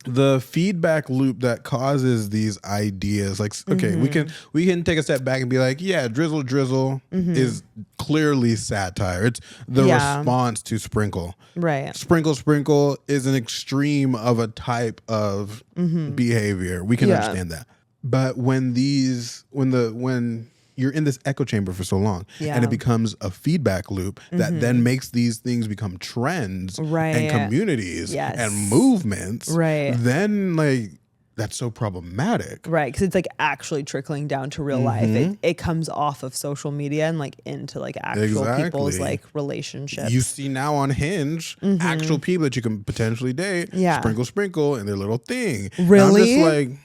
the feedback loop that causes these ideas, like, okay, we can take a step back and be like, yeah, Drizzle is clearly satire. It's the response to Sprinkle. Right. Sprinkle is an extreme of a type of behavior. We can understand that. But when you're in this echo chamber for so long and it becomes a feedback loop that then makes these things become trends and communities and movements, then like that's so problematic. Right, because it's like actually trickling down to real life. It comes off of social media and like into like actual people's like relationships. You see now on Hinge, actual people that you can potentially date, sprinkle in their little thing. Really? And I'm just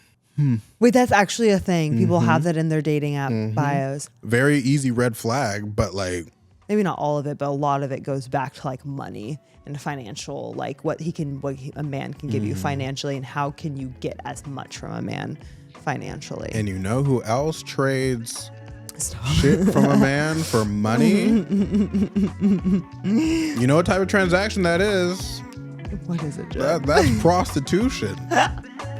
like, wait, that's actually a thing. People have that in their dating app bios. Very easy red flag, but like maybe not all of it, but a lot of it goes back to like money and financial, like what a man can give you financially, and how can you get as much from a man financially. And you know who else trades shit from a man for money? You know what type of transaction that is? What is it, Jem? That's prostitution.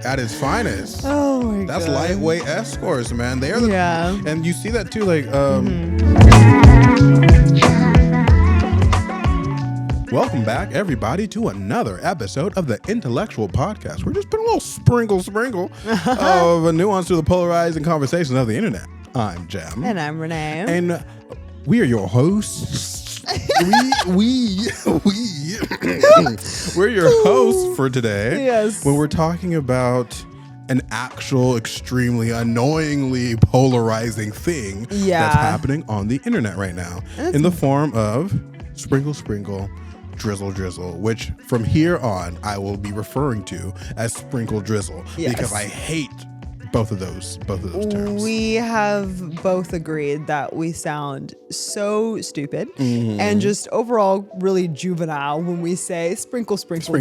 At its finest. Oh my god. That's lightweight escorts, man. They are the and you see that too, like welcome back, everybody, to another episode of the Intellectual Podcast. We're just putting a little sprinkle of a nuance to the polarizing conversations of the internet. I'm Jem. And I'm Renee. And we are your hosts. We're your hosts for today. Yes. When we're talking about an actual extremely annoyingly polarizing thing that's happening on the internet right now in the form of sprinkle, drizzle, which from here on I will be referring to as sprinkle drizzle because I hate both of those terms. We have both agreed that we sound so stupid and just overall really juvenile when we say sprinkle, drizzle.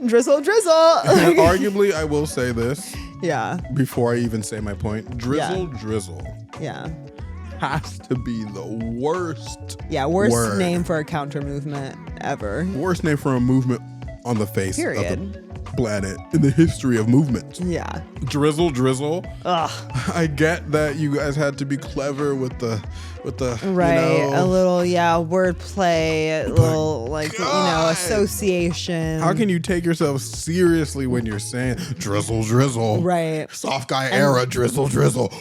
Drizzle. And arguably, I will say this. Yeah. Before I even say my point, drizzle. Yeah. Has to be the worst. Yeah, worst name for a counter movement ever. Worst name for a movement on the face of the planet in the history of movements. Yeah. Drizzle. Ugh. I get that you guys had to be clever with the right, a little a wordplay, little association. How can you take yourself seriously when you're saying drizzle? Right. Soft guy era drizzle.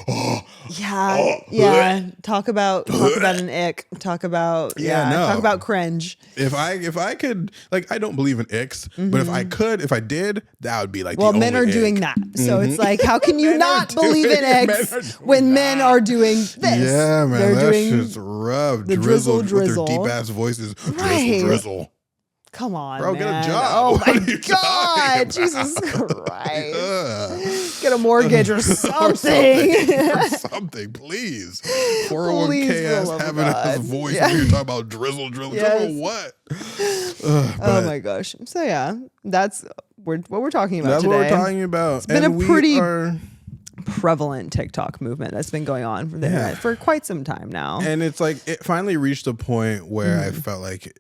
Oh. Yeah. Talk about an ick. Talk about talk about cringe. If I could, like, I don't believe in icks, but if I did, that would be like men are doing that. So it's like, how can you not believe in icks when men are doing this? Yeah, man. They're doing shit's rough. The drizzle with their deep ass voices. Drizzle. Come on, bro, man. Get a job. Oh my God, Jesus Christ. Get a mortgage or something. Something, please. 401k ass having a voice when you're talking about drizzle. Drizzle what? Oh my gosh. So yeah, that's what we're talking about That's today. what we're talking about. It's been a pretty prevalent TikTok movement that's been going on for quite some time now. And it's like, it finally reached a point where I felt like,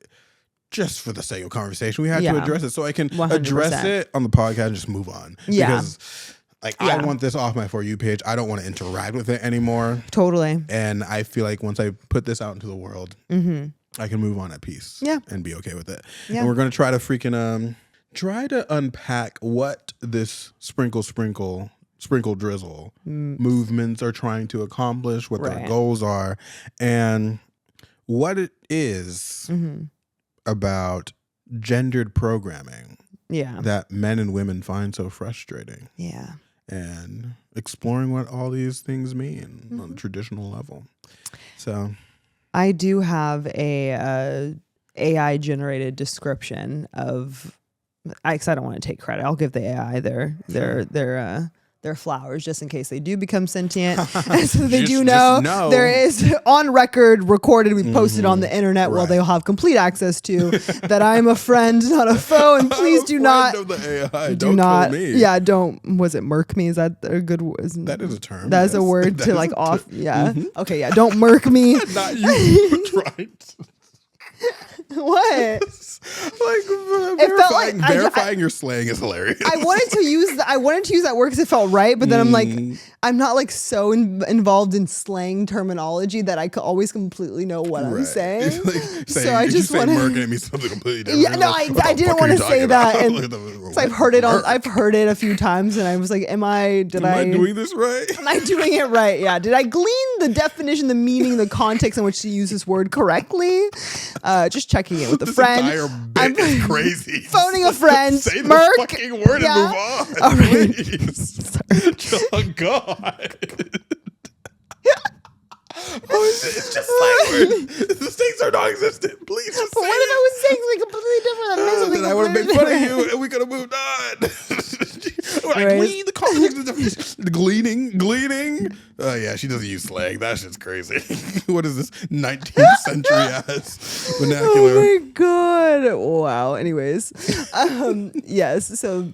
just for the sake of conversation, we had to address it, so I can 100%. Address it on the podcast and just move on. Yeah. Because I want this off my For You page. I don't want to interact with it anymore. Totally. And I feel like once I put this out into the world, I can move on at peace. Yeah. And be okay with it. Yeah. And we're going to try to try to unpack what this sprinkle drizzle movements are trying to accomplish, what their goals are, and what it is about gendered programming that men and women find so frustrating. Yeah. And exploring what all these things mean on a traditional level. So I do have a AI generated description of, because I don't want to take credit. I'll give the AI their flowers just in case they do become sentient. And so they do know there is on record recorded, we posted on the internet, well, they'll have complete access to that. I'm a friend, not a foe, and please do not of the AI. do not kill me. Yeah, don't, was it murk me? Is that a good word? That is a term. That's a word to like off. Yeah. Okay, yeah. Don't murk me. Not you. Right. What? Verifying your slang is hilarious. I wanted to use that word because it felt right, but then I'm like, I'm not like so involved in slang terminology that I could always completely know what I'm saying. So I just want to. Merkin, it means something completely different. Yeah, no, I didn't want to say that. And so I've heard it a few times, and I was like, am I doing this right? Am I doing it right? Yeah. Did I glean the definition, the meaning, the context in which to use this word correctly? Just checking it with a friend. Entire bit is crazy. Phoning a friend. Say the fucking word and move on. All right. Please. Oh God. It's just language. The stakes are non-existent. Please just but say what if I was saying something completely different? Then I would have made fun of you and we could have moved on. Glean the context of the gleaning. Oh yeah, she doesn't use slang. That shit's crazy. What is this 19th century ass vernacular? Oh my God. Wow. Anyways. Yes. So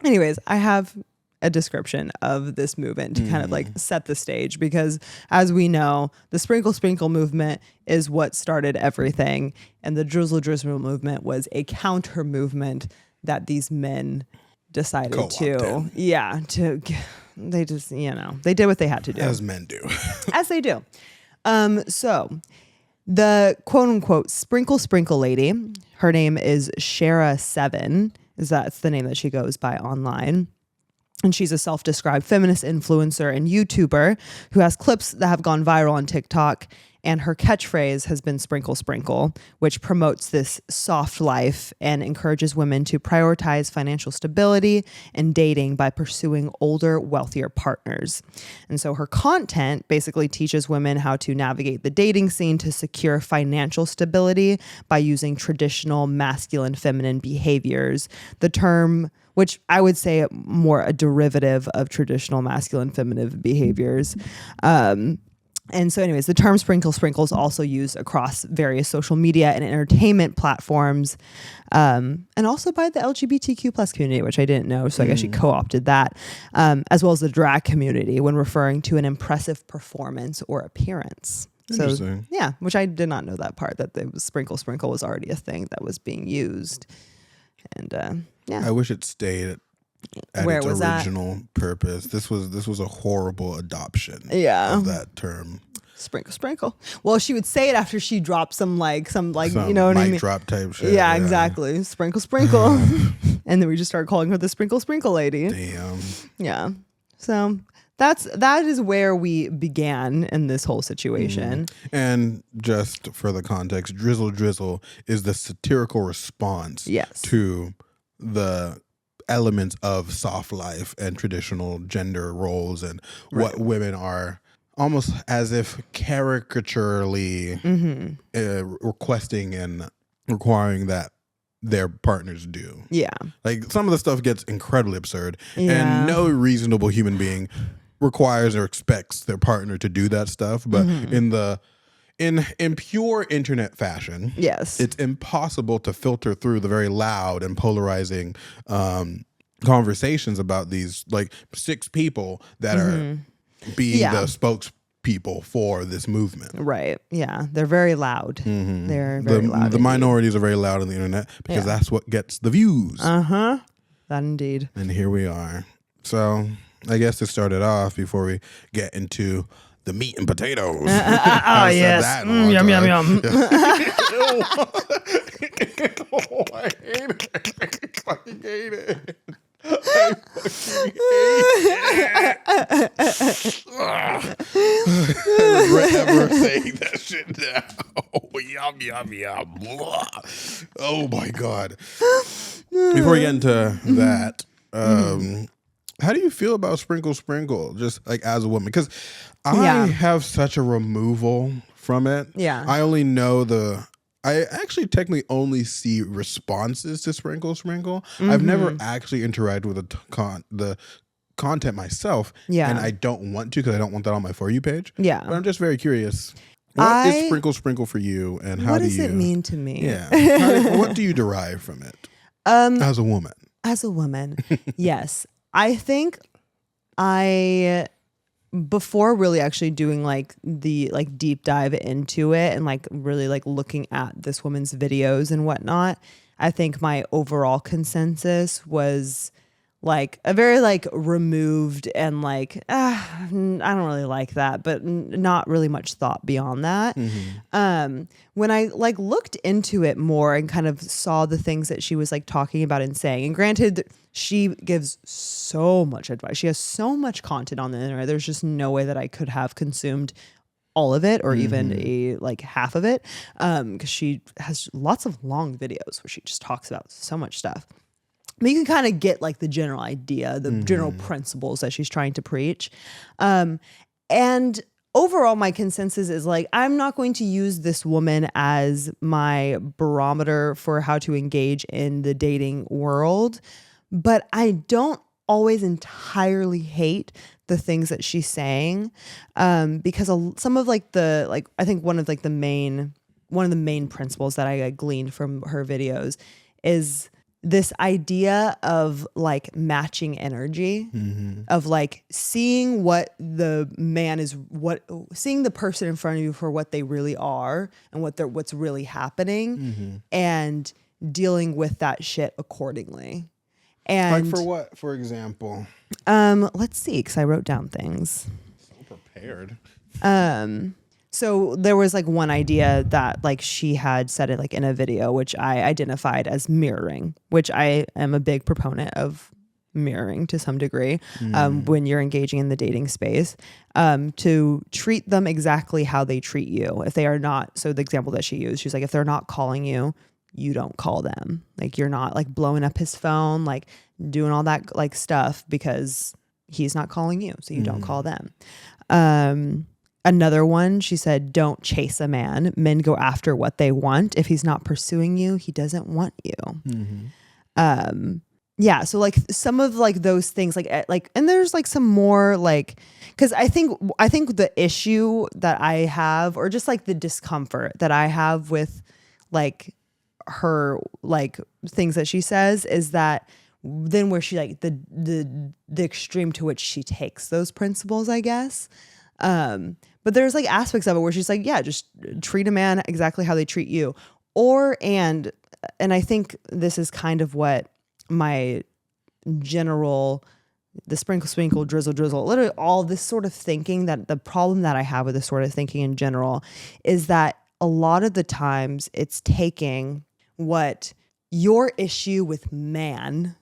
anyways, I have a description of this movement to kind of like set the stage, because as we know, the Sprinkle Sprinkle movement is what started everything, and the Drizzle Drizzle movement was a counter movement that these men decided they just, they did what they had to do, as men do. as they do. So the quote unquote Sprinkle Sprinkle lady, her name is SheRatesDogs, that's the name that she goes by online. And she's a self-described feminist influencer and YouTuber who has clips that have gone viral on TikTok. And her catchphrase has been Sprinkle Sprinkle, which promotes this soft life and encourages women to prioritize financial stability and dating by pursuing older, wealthier partners. And so her content basically teaches women how to navigate the dating scene to secure financial stability by using traditional masculine feminine behaviors. The term, which I would say more a derivative of traditional masculine feminine behaviors. And so anyways, the term Sprinkle Sprinkle is also used across various social media and entertainment platforms, and also by the LGBTQ plus community, which I didn't know. So I guess she co-opted that, as well as the drag community when referring to an impressive performance or appearance. So yeah, which I did not know that part, that the Sprinkle Sprinkle was already a thing that was being used. And yeah, I wish it stayed at where its was original purpose. This was a horrible adoption of that term. Sprinkle Sprinkle. Well, she would say it after she dropped some you know what I mean? Drop type shit. Yeah, exactly. Sprinkle Sprinkle. And then we just started calling her the Sprinkle Sprinkle lady. Damn. Yeah. So that is where we began in this whole situation. And just for the context, Drizzle Drizzle is the satirical response to the elements of soft life and traditional gender roles and what women are almost as if caricaturely requesting and requiring that their partners do. Yeah. Like some of the stuff gets incredibly absurd and no reasonable human being requires or expects their partner to do that stuff. But in pure internet fashion, it's impossible to filter through the very loud and polarizing conversations about these like 6 people that are being the spokespeople for this movement. Right. Yeah. They're very loud. They're very loud. The minorities are very loud on the internet because that's what gets the views. That indeed. And here we are. So I guess to start it off before we get into the meat and potatoes. Yes. Yum, yum, yum. Oh, I hate it. I fucking hate it. I fucking hate it. I regret ever saying that shit now. Oh, yum, yum, yum. Oh, my God. Before we get into that, how do you feel about Sprinkle Sprinkle, just like as a woman? Because I have such a removal from it. Yeah. I only know I actually technically only see responses to Sprinkle Sprinkle. I've never actually interacted with the content myself. Yeah. And I don't want to because I don't want that on my For You page. Yeah. But I'm just very curious. What is Sprinkle Sprinkle for you, and how do you... What does it mean to me? Yeah. What do you derive from it? As a woman. As a woman, yes. I think I before really actually doing like the like deep dive into it and like really like looking at this woman's videos and whatnot, I think my overall consensus was like a very like removed and like I don't really like that, but not really much thought beyond that. When I like looked into it more and kind of saw the things that she was like talking about and saying, and granted she gives so much advice, she has so much content on the internet, there's just no way that I could have consumed all of it or even a like half of it, because she has lots of long videos where she just talks about so much stuff. But you can kind of get like the general idea, the general principles that she's trying to preach. And overall, my consensus is like, I'm not going to use this woman as my barometer for how to engage in the dating world. But I don't always entirely hate the things that she's saying, because some of like the, like, I think one of the main principles that I gleaned from her videos is this idea of like matching energy, of like seeing what the man is, seeing the person in front of you for what they really are and what's really happening, and dealing with that shit accordingly. And like for what, for example? Let's see, because I wrote down things. So prepared. So there was like one idea that like she had said it like in a video, which I identified as mirroring, which I am a big proponent of mirroring to some degree, when you're engaging in the dating space, to treat them exactly how they treat you. If they are not, so the example that she used, she's like, if they're not calling you, you don't call them. Like you're not like blowing up his phone, like doing all that like stuff because he's not calling you. So you don't call them. Another one, she said, don't chase a man. Men go after what they want. If he's not pursuing you, he doesn't want you. Yeah. So like some of like those things like, and there's like some more like, cause I think the issue that I have, or just like the discomfort that I have with like her, like things that she says, is that then where she like the extreme to which she takes those principles, I guess. But there's like aspects of it where she's like, yeah, just treat a man exactly how they treat you. And I think this is kind of what my general, the sprinkle, drizzle, literally all this sort of thinking, that the problem that I have with this sort of thinking in general is that a lot of the times it's taking what your issue with men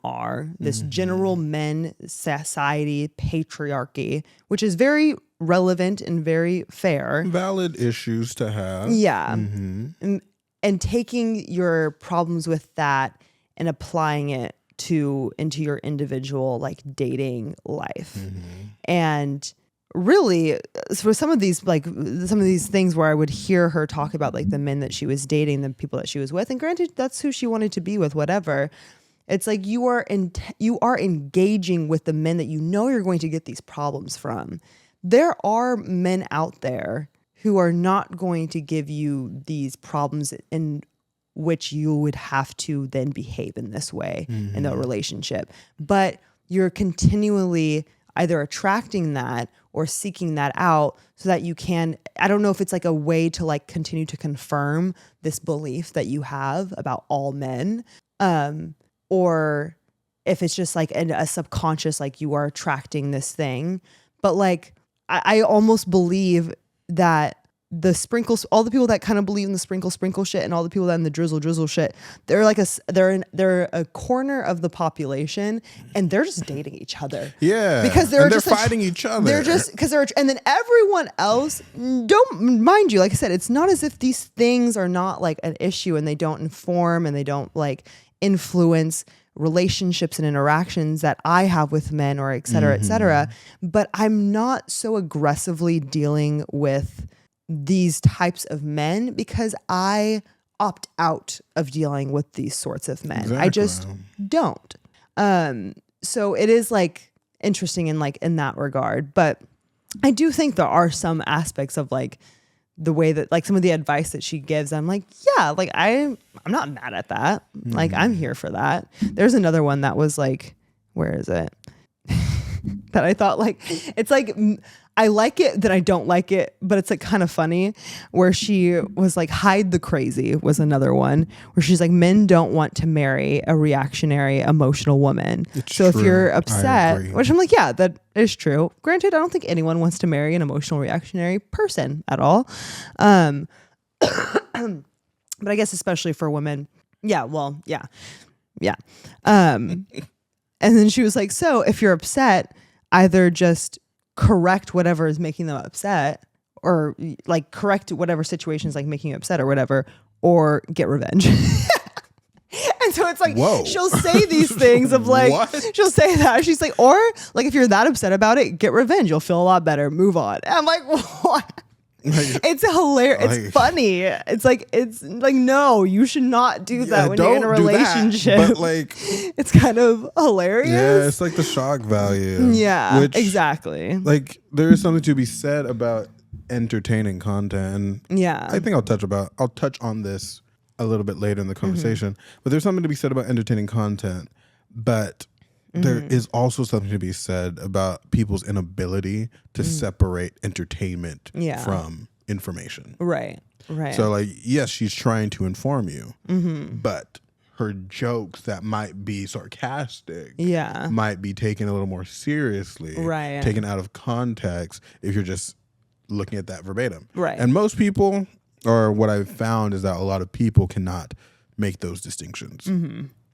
are, this general men society patriarchy, which is very relevant and very fair. Valid issues to have. Yeah. And taking your problems with that and applying it into your individual like dating life. And really, for some of these things where I would hear her talk about like the men that she was dating, the people that she was with, and granted that's who she wanted to be with, whatever. It's like you are engaging with the men that you know you're going to get these problems from. There are men out there who are not going to give you these problems in which you would have to then behave in this way in the relationship. But you're continually either attracting that or seeking that out so that you can, I don't know if it's like a way to like continue to confirm this belief that you have about all men, or if it's just like a subconscious, like you are attracting this thing. But like, I almost believe that the sprinkles, all the people that kind of believe in the sprinkle shit and all the people that in the drizzle shit, they're like they're a corner of the population and they're just dating each other. Yeah. Because they're fighting each other. They're just, and then everyone else, don't mind you, like I said, it's not as if these things are not like an issue and they don't inform and they don't like influence relationships and interactions that I have with men, or et cetera, et cetera. But I'm not so aggressively dealing with these types of men because I opt out of dealing with these sorts of men. Exactly. I just don't. So it is like interesting in that regard. But I do think there are some aspects of like the way that like some of the advice that she gives, I'm like, yeah, like I'm not mad at that. Like I'm here for that. There's another one that was like, where is it? that I thought like, it's like, I like it, then I don't like it, but it's like kind of funny where she was like, hide the crazy was another one where she's like, men don't want to marry a reactionary, emotional woman. It's so true. If you're upset, which I'm like, yeah, that is true. Granted, I don't think anyone wants to marry an emotional, reactionary person at all. But I guess especially for women. Yeah, well, yeah. And then she was like, so if you're upset, either just correct whatever is making them upset, or like correct whatever situation is like making you upset or whatever, or get revenge. And so it's like, whoa. She'll say these things of like, she'll say that. She's like, or like, if you're that upset about it, get revenge. You'll feel a lot better. Move on. And I'm like, what? It's hilarious. It's funny. It's like no, you should not do that when you're in a relationship. That, but like, it's kind of hilarious. Yeah, it's like the shock value. Yeah, exactly. Like there is something to be said about entertaining content. And yeah, I think I'll touch on this a little bit later in the conversation. But there's something to be said about entertaining content. But there is also something to be said about people's inability to separate entertainment from information. Right. So like, yes, she's trying to inform you, but her jokes that might be sarcastic might be taken a little more seriously, taken out of context if you're just looking at that verbatim. Right. And most people, or what I've found is that a lot of people cannot make those distinctions.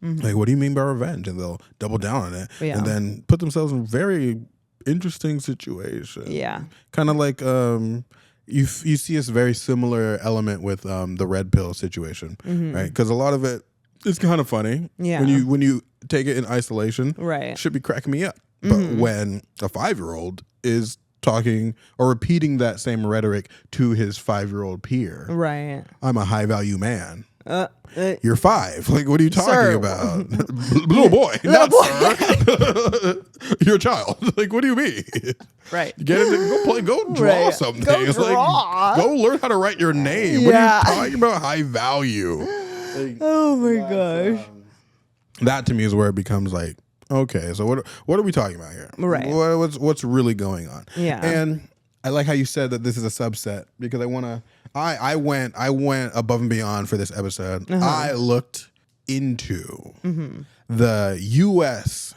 Like, what do you mean by revenge? And they'll double down on it and then put themselves in very interesting situations. Yeah. Kind of like you see a very similar element with the red pill situation, right? Because a lot of it is kind of funny. Yeah. When you take it in isolation, it should be cracking me up. But when a 5-year-old is talking or repeating that same rhetoric to his 5-year-old peer, right? I'm a high value man. You're 5. Like, what are you talking about? Little boy. Not sir. You're a child. Like, what do you mean? Right. Get it? Go play. Go draw something. Go draw. Like, go learn how to write your name. What are you talking about? High value. Like, oh my gosh. That to me is where it becomes like, okay, so what are we talking about here? Right. What's really going on? Yeah. And I like how you said that this is a subset because I went above and beyond for this episode. I looked into the U.S.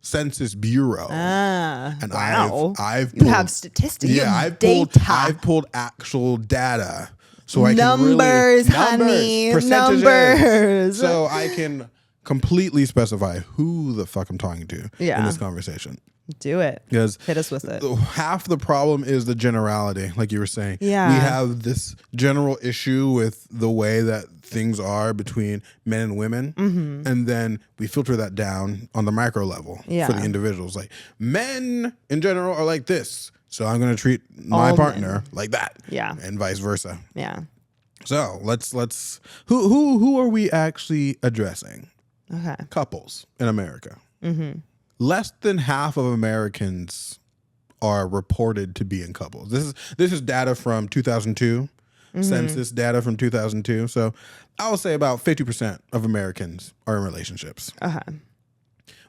Census Bureau. And wow. I've pulled, you have statistics. Yeah, I've pulled actual data. So I numbers, can honey. Percentages. Numbers. So I can completely specify who the fuck I'm talking to in this conversation. Do it. Because hit us with it. Half the problem is the generality, like you were saying. Yeah. We have this general issue with the way that things are between men and women. And then we filter that down on the micro level for the individuals. Like, men in general are like this. So I'm going to treat my partner like that. Yeah. And vice versa. Yeah. So let's who are we actually addressing? Okay. Couples in America. Less than half of Americans are reported to be in couples. This is data from 2002, census data from 2002. So I would say about 50% of Americans are in relationships.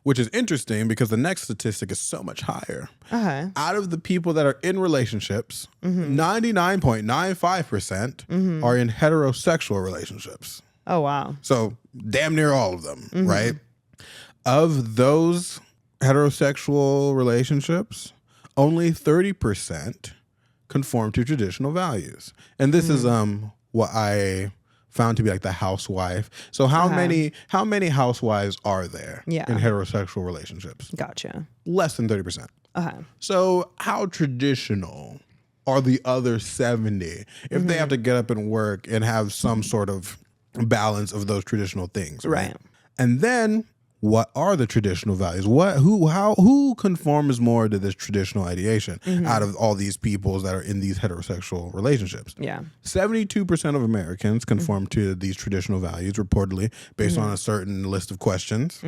Which is interesting because the next statistic is so much higher. Out of the people that are in relationships, 99.95% are in heterosexual relationships. Oh, wow. So damn near all of them, right? Of those heterosexual relationships, only 30% conform to traditional values. And this is what I found to be like the housewife. So how many housewives are there in heterosexual relationships? Gotcha. Less than 30%. So how traditional are the other 70 if they have to get up and work and have some sort of balance of those traditional things, right? And then what are the traditional values? Who conforms more to this traditional ideation out of all these peoples that are in these heterosexual relationships? Yeah. 72% of Americans conform to these traditional values, reportedly, based on a certain list of questions.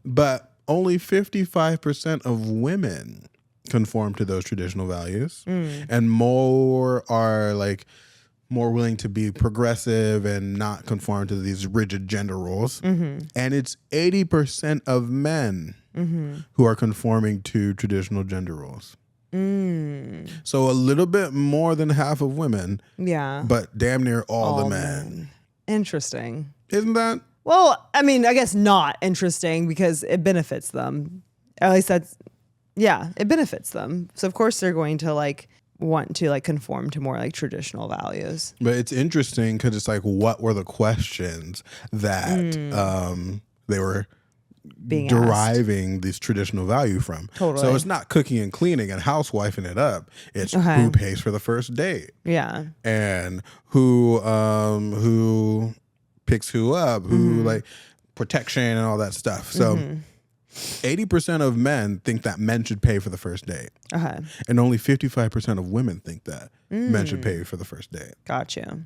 But only 55% of women conform to those traditional values. And more are like more willing to be progressive and not conform to these rigid gender roles. And it's 80% of men who are conforming to traditional gender roles. So a little bit more than half of women. Yeah. But damn near all the men. Interesting. Isn't that? Well, I mean, I guess not interesting because it benefits them. At least it benefits them. So of course they're going to like want to like conform to more like traditional values. But it's interesting because it's like, what were the questions that they were being deriving asked. These traditional value from? Totally. So it's not cooking and cleaning and housewifing it up. It's who pays for the first date. Yeah. And who picks who up, who like protection and all that stuff. So 80% of men think that men should pay for the first date. And only 55% of women think that men should pay for the first date. Gotcha.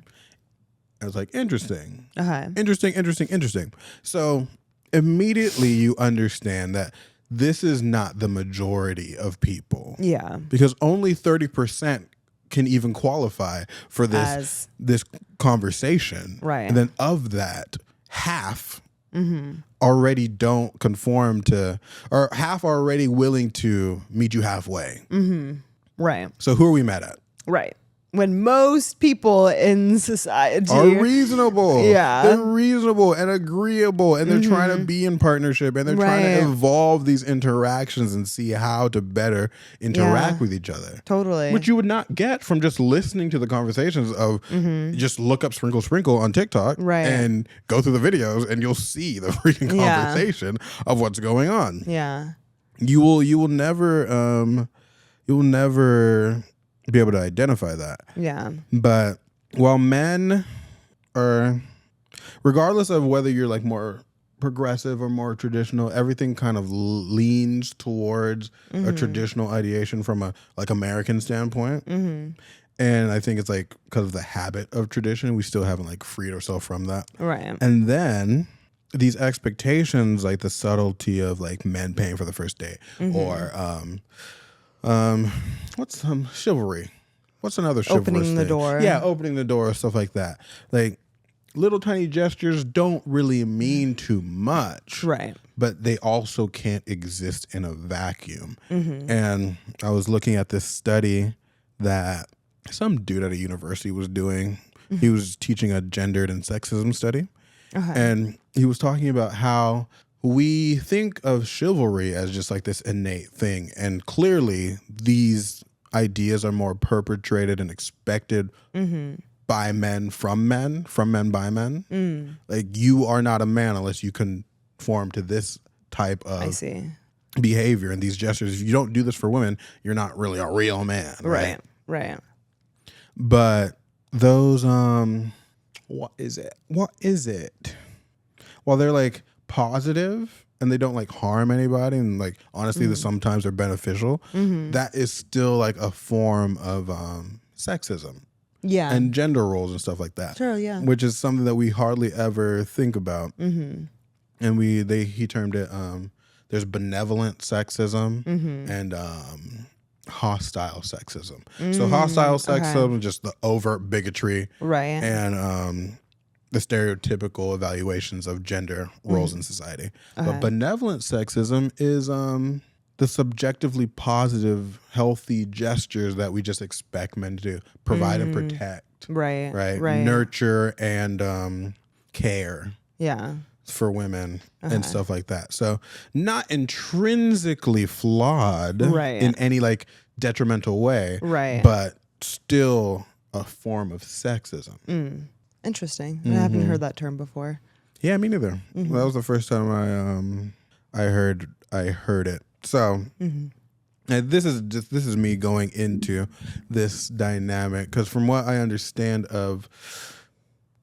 I was like, interesting. Interesting. So immediately you understand that this is not the majority of people. Yeah. Because only 30% can even qualify for this conversation. Right. And then of that, half already don't conform to, or half are already willing to meet you halfway. Right. So who are we mad at? Right. When most people in society are reasonable. Yeah. They're reasonable and agreeable, and they're trying to be in partnership, and they're trying to evolve these interactions and see how to better interact with each other. Totally. Which you would not get from just listening to the conversations of just look up Sprinkle Sprinkle on TikTok and go through the videos, and you'll see the freaking conversation of what's going on. Yeah. You will never be able to identify that. Yeah. But while men are, regardless of whether you're like more progressive or more traditional, everything kind of leans towards a traditional ideation from a like American standpoint. And I think it's like because of the habit of tradition, we still haven't like freed ourselves from that. Right. And then these expectations, like the subtlety of like men paying for the first date or what's some chivalry? What's another chivalrous opening the thing? door? Yeah, opening the door, stuff like that. Like little tiny gestures don't really mean too much, right? But they also can't exist in a vacuum. And I was looking at this study that some dude at a university was doing. He was teaching a gendered and sexism study, and he was talking about how we think of chivalry as just like this innate thing. And clearly these ideas are more perpetrated and expected by men, from men by men. Like you are not a man unless you conform to this type of behavior and these gestures. If you don't do this for women, you're not really a real man. Right. But those, what is it? While they're like positive and they don't like harm anybody, and like honestly sometimes they're beneficial, that is still like a form of sexism and gender roles and stuff like that. Sure, yeah. Which is something that we hardly ever think about. And he termed it there's benevolent sexism and hostile sexism. So hostile sexism is just the overt bigotry, and the stereotypical evaluations of gender roles in society. But benevolent sexism is the subjectively positive, healthy gestures that we just expect men to do. Provide and protect. Right. Nurture and care. Yeah. For women and stuff like that. So not intrinsically flawed in any like detrimental way. But still a form of sexism. Interesting. I haven't heard that term before. Yeah, me neither. That was the first time I heard it. So this is me going into this dynamic, because from what I understand of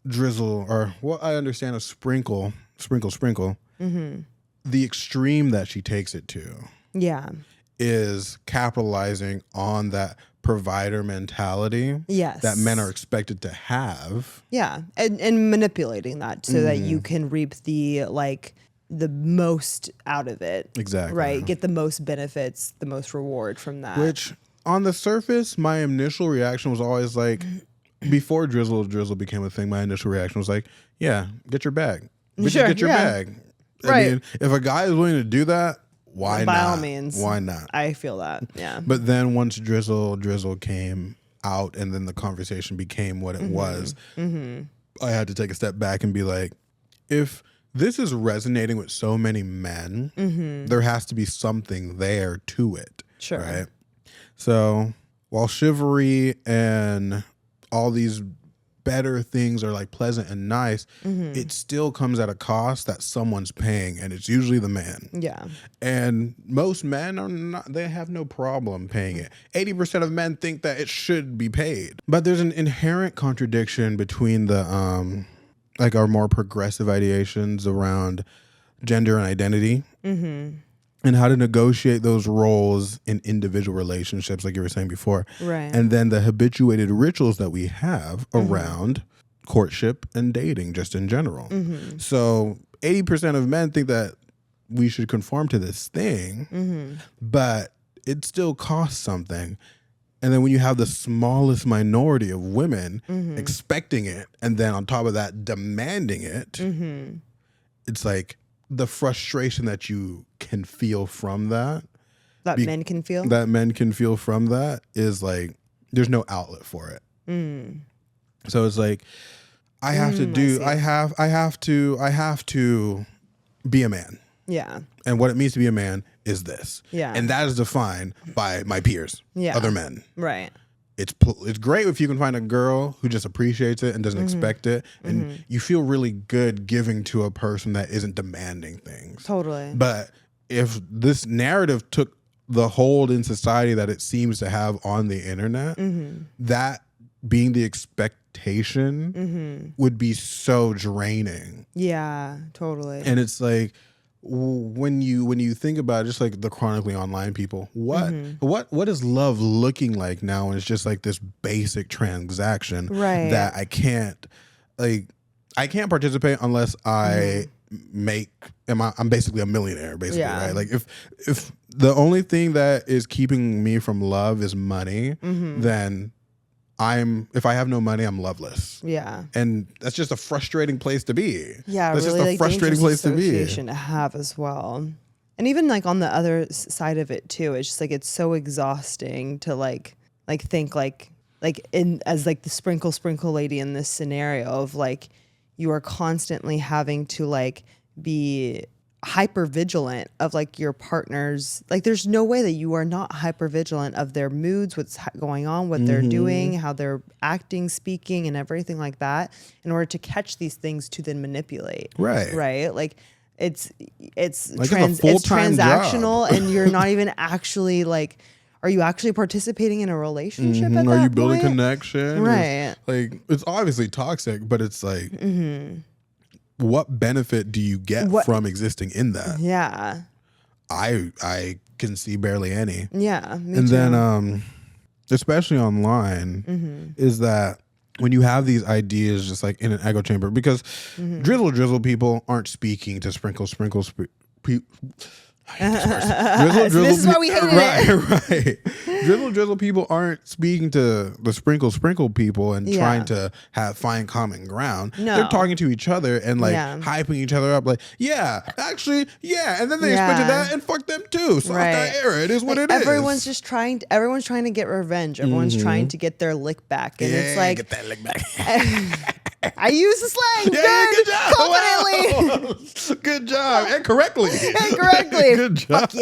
Drizzle, or what I understand of Sprinkle, the extreme that she takes it to, is capitalizing on that provider mentality that men are expected to have. Yeah. And manipulating that so that you can reap the most out of it. Exactly. Right. Get the most benefits, the most reward from that. Which on the surface, my initial reaction was always like, before Drizzle became a thing, my initial reaction was like, yeah, get your bag. Bitches, get your bag. I mean, if a guy is willing to do that, why not? By all means. Why not? I feel that. Yeah. But then once Drizzle came out and then the conversation became what it was, I had to take a step back and be like, if this is resonating with so many men, there has to be something there to it. Sure. Right? So while chivalry and all these better things are like pleasant and nice, it still comes at a cost that someone's paying, and it's usually the man. Yeah. And most men are not, they have no problem paying it. 80% of men think that it should be paid. But there's an inherent contradiction between the like our more progressive ideations around gender and identity. And how to negotiate those roles in individual relationships, like you were saying before. Right. And then the habituated rituals that we have around courtship and dating, just in general. So 80% of men think that we should conform to this thing, but it still costs something. And then when you have the smallest minority of women expecting it, and then on top of that, demanding it, it's like, the frustration that you can feel from that men can feel from that is like, there's no outlet for it. So it's like, I have to be a man. Yeah. And what it means to be a man is this. Yeah. And that is defined by my peers, other men. Right. It's great if you can find a girl who just appreciates it and doesn't expect it, and you feel really good giving to a person that isn't demanding things. Totally. But if this narrative took the hold in society that it seems to have on the internet, that being the expectation would be so draining. Yeah, totally. And it's like, when you think about it, just like the chronically online people, what is love looking like now? And it's just like this basic transaction that I can't participate unless I I'm basically a millionaire, basically, right? Like if the only thing that is keeping me from love is money, then if I have no money, I'm loveless. Yeah. And that's just a frustrating place to be. Yeah, that's really, just a like, frustrating place to be. To have as well. And even like on the other side of it too, it's just like, it's so exhausting to like think like as like the sprinkle lady in this scenario of like, you are constantly having to like be hyper vigilant of like your partners. Like there's no way that you are not hyper vigilant of their moods, what's going on, what they're doing, how they're acting, speaking, and everything like that, in order to catch these things to then manipulate. Right. Like it's transactional, and you're not even actually like, are you actually participating in a relationship at that Are you point? building connection? Right. Like it's obviously toxic, but it's like, what benefit do you get from existing in that? Yeah. I can see barely any. Yeah. Me too. Then especially online, is that when you have these ideas just like in an echo chamber, because drizzle people aren't speaking to sprinkle Drizzle this is why we hate it. Right. Drizzle people aren't speaking to the sprinkle people and trying to find common ground. No. They're talking to each other and like hyping each other up, like, actually, and then they expected that and fuck them too. So that era, it is what it is. Everyone's trying to get revenge. Everyone's trying to get their lick back. And it's like, get that lick back. I use the slang. Good job. Confidently. Wow. Good job. And correctly. Good job. Fuck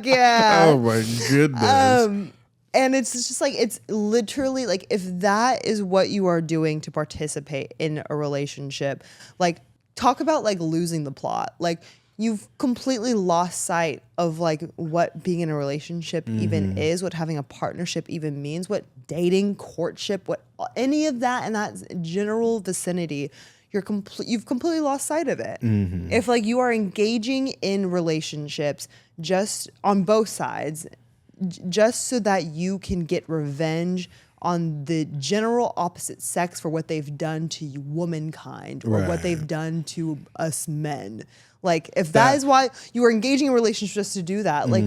yeah. Oh my goodness. And it's just like, it's literally like, if that is what you are doing to participate in a relationship, like talk about like losing the plot. Like you've completely lost sight of like what being in a relationship even is, what having a partnership even means, what dating, courtship, what any of that in that general vicinity, you've completely lost sight of it. If like you are engaging in relationships just on both sides, just so that you can get revenge on the general opposite sex for what they've done to womankind or what they've done to us men. Like if that is why you are engaging in relationships just to do that, like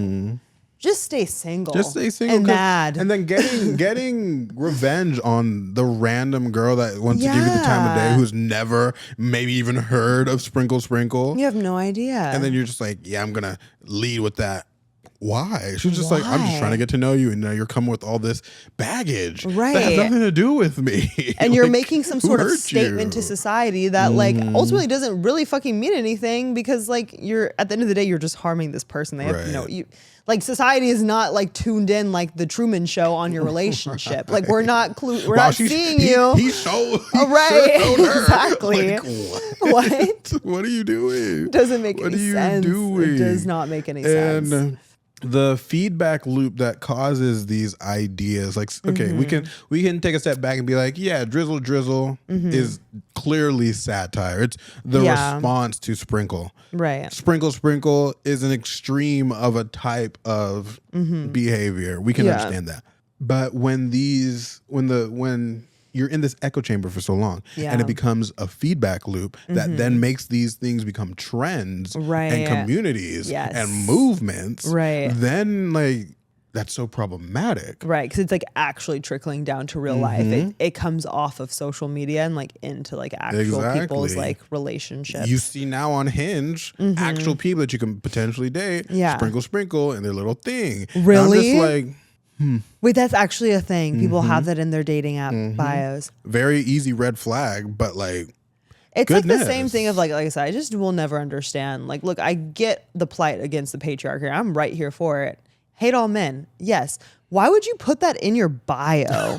just stay single. Just stay single and mad. And then getting revenge on the random girl that wants to give you the time of day, who's never maybe even heard of Sprinkle Sprinkle. You have no idea. And then you're just like, yeah, I'm gonna lead with that. Why? She's just like, I'm just trying to get to know you, and now you're coming with all this baggage that has nothing to do with me. And you're making some sort of statement to society that like ultimately doesn't really fucking mean anything, because like you're at the end of the day, you're just harming this person. They have like society is not like tuned in like the Truman Show on your relationship. Like we're not seeing you. He showed exactly. Like, what? What are you doing? Doesn't make any sense. It does not make any sense. The feedback loop that causes these ideas, like, okay, we can take a step back and be like, yeah, Drizzle is clearly satire. It's the response to Sprinkle. Right. Sprinkle is an extreme of a type of behavior. We can understand that. But when you're in this echo chamber for so long, and it becomes a feedback loop that then makes these things become trends and communities and movements, then like that's so problematic. Right, because it's like actually trickling down to real life. It comes off of social media and like into like actual people's like relationships. You see now on Hinge, actual people that you can potentially date, sprinkle in their little thing. Really? And I'm just like, wait, that's actually a thing. People have that in their dating app bios. Very easy red flag, but like, it's like the same thing of like I said, I just will never understand. Like, look, I get the plight against the patriarchy. I'm right here for it. Hate all men. Yes. Why would you put that in your bio?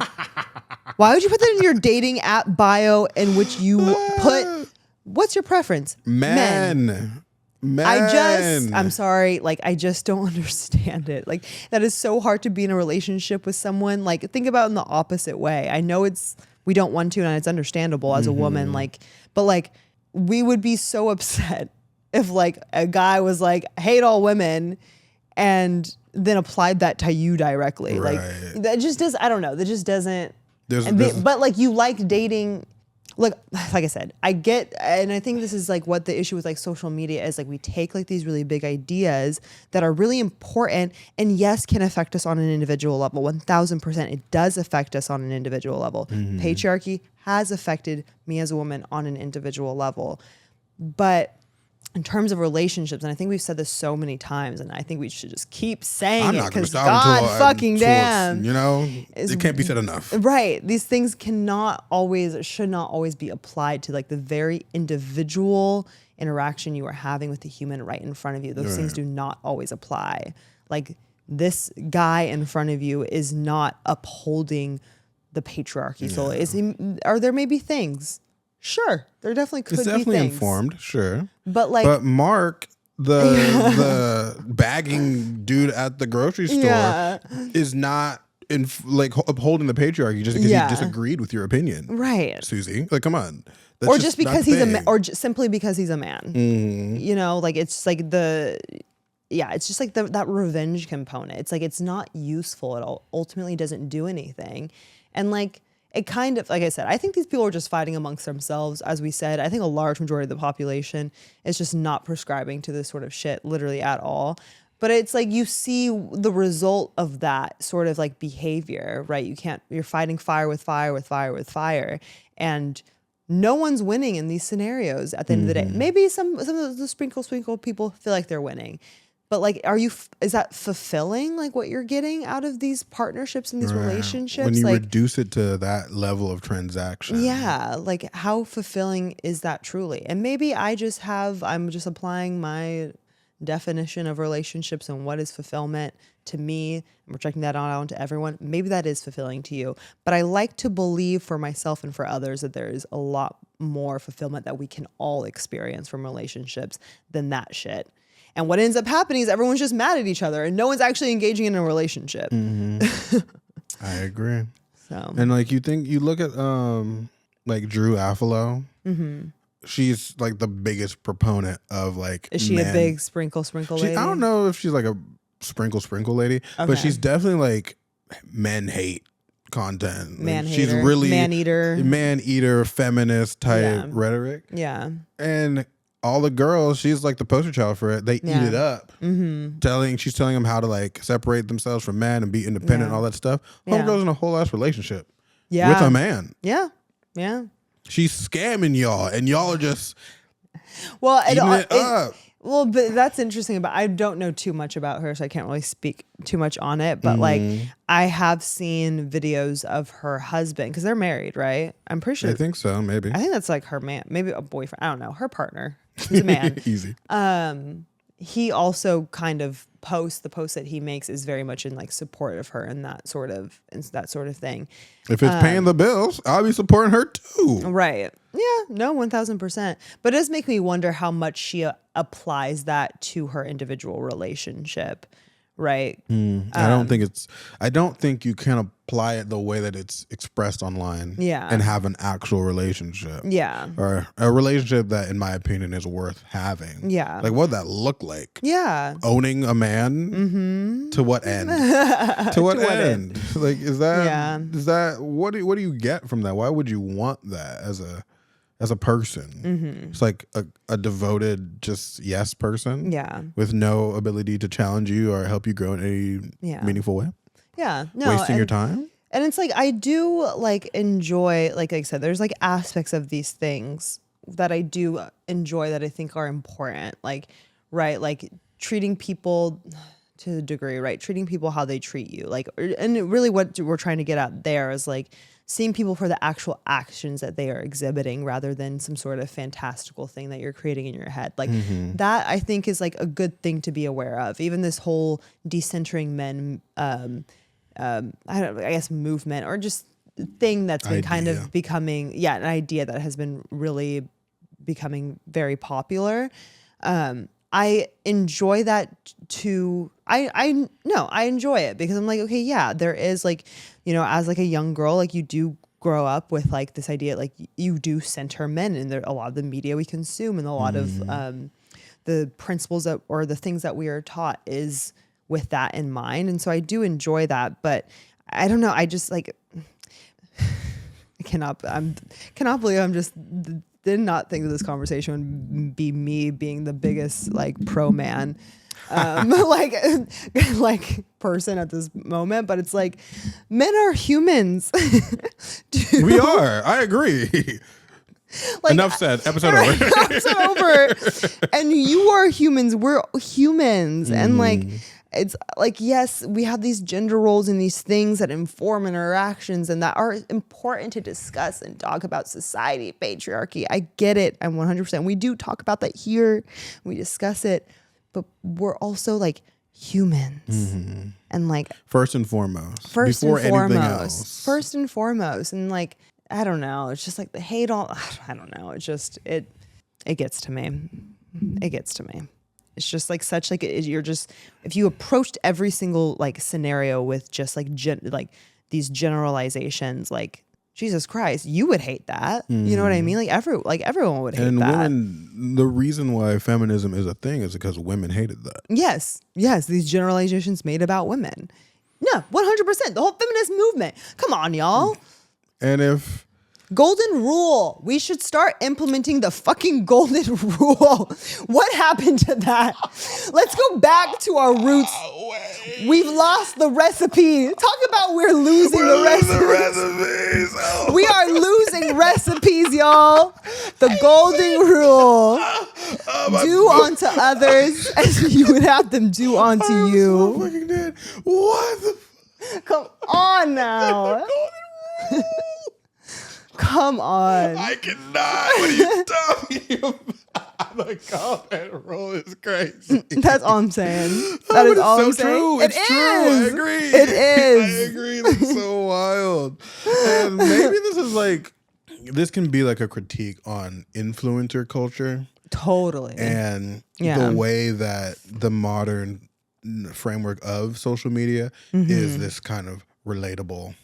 Why would you put that in your dating app bio in which you put, what's your preference? Men. I'm sorry, like I just don't understand it. Like that is so hard to be in a relationship with someone. Like think about it in the opposite way. I know we don't want to, and it's understandable as a woman, like, but like we would be so upset if like a guy was like, hate all women, and then applied that to you directly. Like that just does, I don't know, that just doesn't, but like you like dating. Like I said, I get, and I think this is like what the issue with like social media is. Like we take like these really big ideas that are really important and yes, can affect us on an individual level. 1000%. It does affect us on an individual level. Patriarchy has affected me as a woman on an individual level. But in terms of relationships, and I think we've said this so many times, and I think we should just keep saying it because God fucking damn, you know, it can't be said enough. Right, these things should not always be applied to like the very individual interaction you are having with the human right in front of you. Those things do not always apply. Like this guy in front of you is not upholding the patriarchy. So are there maybe things? Sure, there definitely could be things. It's definitely informed, sure. But Mark, the bagging dude at the grocery store, is not upholding the patriarchy just because he disagreed with your opinion, right, Susie? Like, come on. Or just because he's a man, or simply because he's a man. You know, like it's like it's just like that revenge component. It's like it's not useful at all. Ultimately, doesn't do anything, and like. It kind of, like I said, I think these people are just fighting amongst themselves. As we said, I think a large majority of the population is just not prescribing to this sort of shit literally at all. But it's like you see the result of that sort of like behavior, right? You're fighting fire with fire with fire with fire. And no one's winning in these scenarios at the end of the day. Maybe some of the sprinkle people feel like they're winning. But like, is that fulfilling like what you're getting out of these partnerships and these relationships? When you like, reduce it to that level of transaction. Yeah. Like how fulfilling is that truly? And maybe I'm just applying my definition of relationships and what is fulfillment to me. And we're checking that out to everyone. Maybe that is fulfilling to you. But I like to believe for myself and for others that there is a lot more fulfillment that we can all experience from relationships than that shit. And what ends up happening is everyone's just mad at each other and no one's actually engaging in a relationship. I agree. So, and like you look at like Drew Afual. She's like the biggest proponent of like. Is she a big sprinkle lady? I don't know if she's like a sprinkle lady, but she's definitely like men hate content. She's really man eater, feminist type rhetoric. Yeah, and all the girls, she's like the poster child for it. They eat it up. She's telling them how to like separate themselves from men and be independent and all that stuff. Homegirl's in a whole ass relationship with a man. Yeah. Yeah. She's scamming y'all, and y'all are just eating it up. Well, but that's interesting. But I don't know too much about her, so I can't really speak too much on it. But like, I have seen videos of her husband because they're married, right? I'm pretty sure. I think so. Maybe. I think that's like her man, maybe a boyfriend. I don't know. Her partner. He's a man. Easy. He also kind of the post that he makes is very much in like support of her and that sort of thing. If it's paying the bills, I'll be supporting her too. Right. Yeah. No, 1000%. But it does make me wonder how much she applies that to her individual relationship. Right. I don't think you can apply it the way that it's expressed online. Yeah. And have an actual relationship. Yeah. Or a relationship that, in my opinion, is worth having. Yeah. Like, what would that look like? Yeah. Owning a man to what end? To what end? Like, is that what do you get from that? Why would you want that as a person? It's like a devoted, just yes person. Yeah. With no ability to challenge you or help you grow in any meaningful way. Yeah. No. Wasting your time. And it's like, I do like enjoy, like I said, there's like aspects of these things that I do enjoy that I think are important. Like, right. Like treating people to a degree, right? Treating people how they treat you. Like, and really what we're trying to get at there is like, seeing people for the actual actions that they are exhibiting rather than some sort of fantastical thing that you're creating in your head. Like that I think is like a good thing to be aware of. Even this whole Decentering Men, I guess movement or just thing that's been kind of becoming, an idea that has been really becoming very popular. I enjoy that too. I enjoy it because I'm like, okay, yeah, there is like, you know, as like a young girl, like you do grow up with like this idea, like you do center men in there, a lot of the media we consume and a lot of the principles that, or the things that we are taught is with that in mind. And so I do enjoy that, but I don't know. I just like, I cannot believe I'm just did not think that this conversation would be me being the biggest like pro man like person at this moment, but it's like men are humans. We are. I agree. Like, enough said. Episode over. Episode over. And you are humans. We're humans. And like, it's like, yes, we have these gender roles and these things that inform interactions and that are important to discuss and talk about society, patriarchy. I get it. I'm 100%. We do talk about that here. We discuss it, but we're also like humans and like first and foremost. Anything else. First and foremost. And like, I don't know. It's just like the hate all, I don't know. It's just, it gets to me. It gets to me. It's just like such like you're just, if you approached every single like scenario with just like like these generalizations, like Jesus Christ, you would hate that. You know what I mean? Like everyone would hate that. And women, the reason why feminism is a thing is because women hated that. Yes. These generalizations made about women. Yeah, 100%. The whole feminist movement. Come on, y'all. And if golden rule, we should start implementing the fucking golden rule. What happened to that? Let's go back to our roots. We've lost the recipe. Talk about we're losing the recipes. Oh. We are losing recipes, y'all. The golden rule. Do unto others as you would have them do unto you. So fucking dead. What the Come on now. Come on. I cannot. What are you talking about? The golden rule is crazy. That's all I'm saying. That is all I'm saying. True. It's true. I agree. It is. I agree. That's so wild. And maybe this can be like a critique on influencer culture. Totally. And the way that the modern framework of social media is this kind of relatable.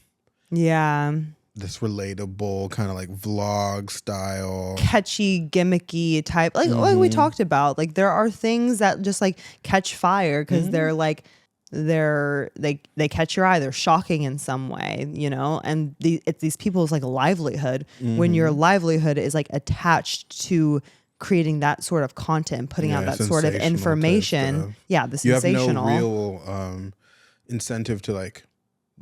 Yeah. This relatable kind of like vlog style, catchy, gimmicky type, like we talked about. Like there are things that just like catch fire because they're like they catch your eye. They're shocking in some way, you know. And it's these people's like livelihood. When your livelihood is like attached to creating that sort of content, putting out that sort of sensational information. Yeah, the sensational. You have no real incentive to like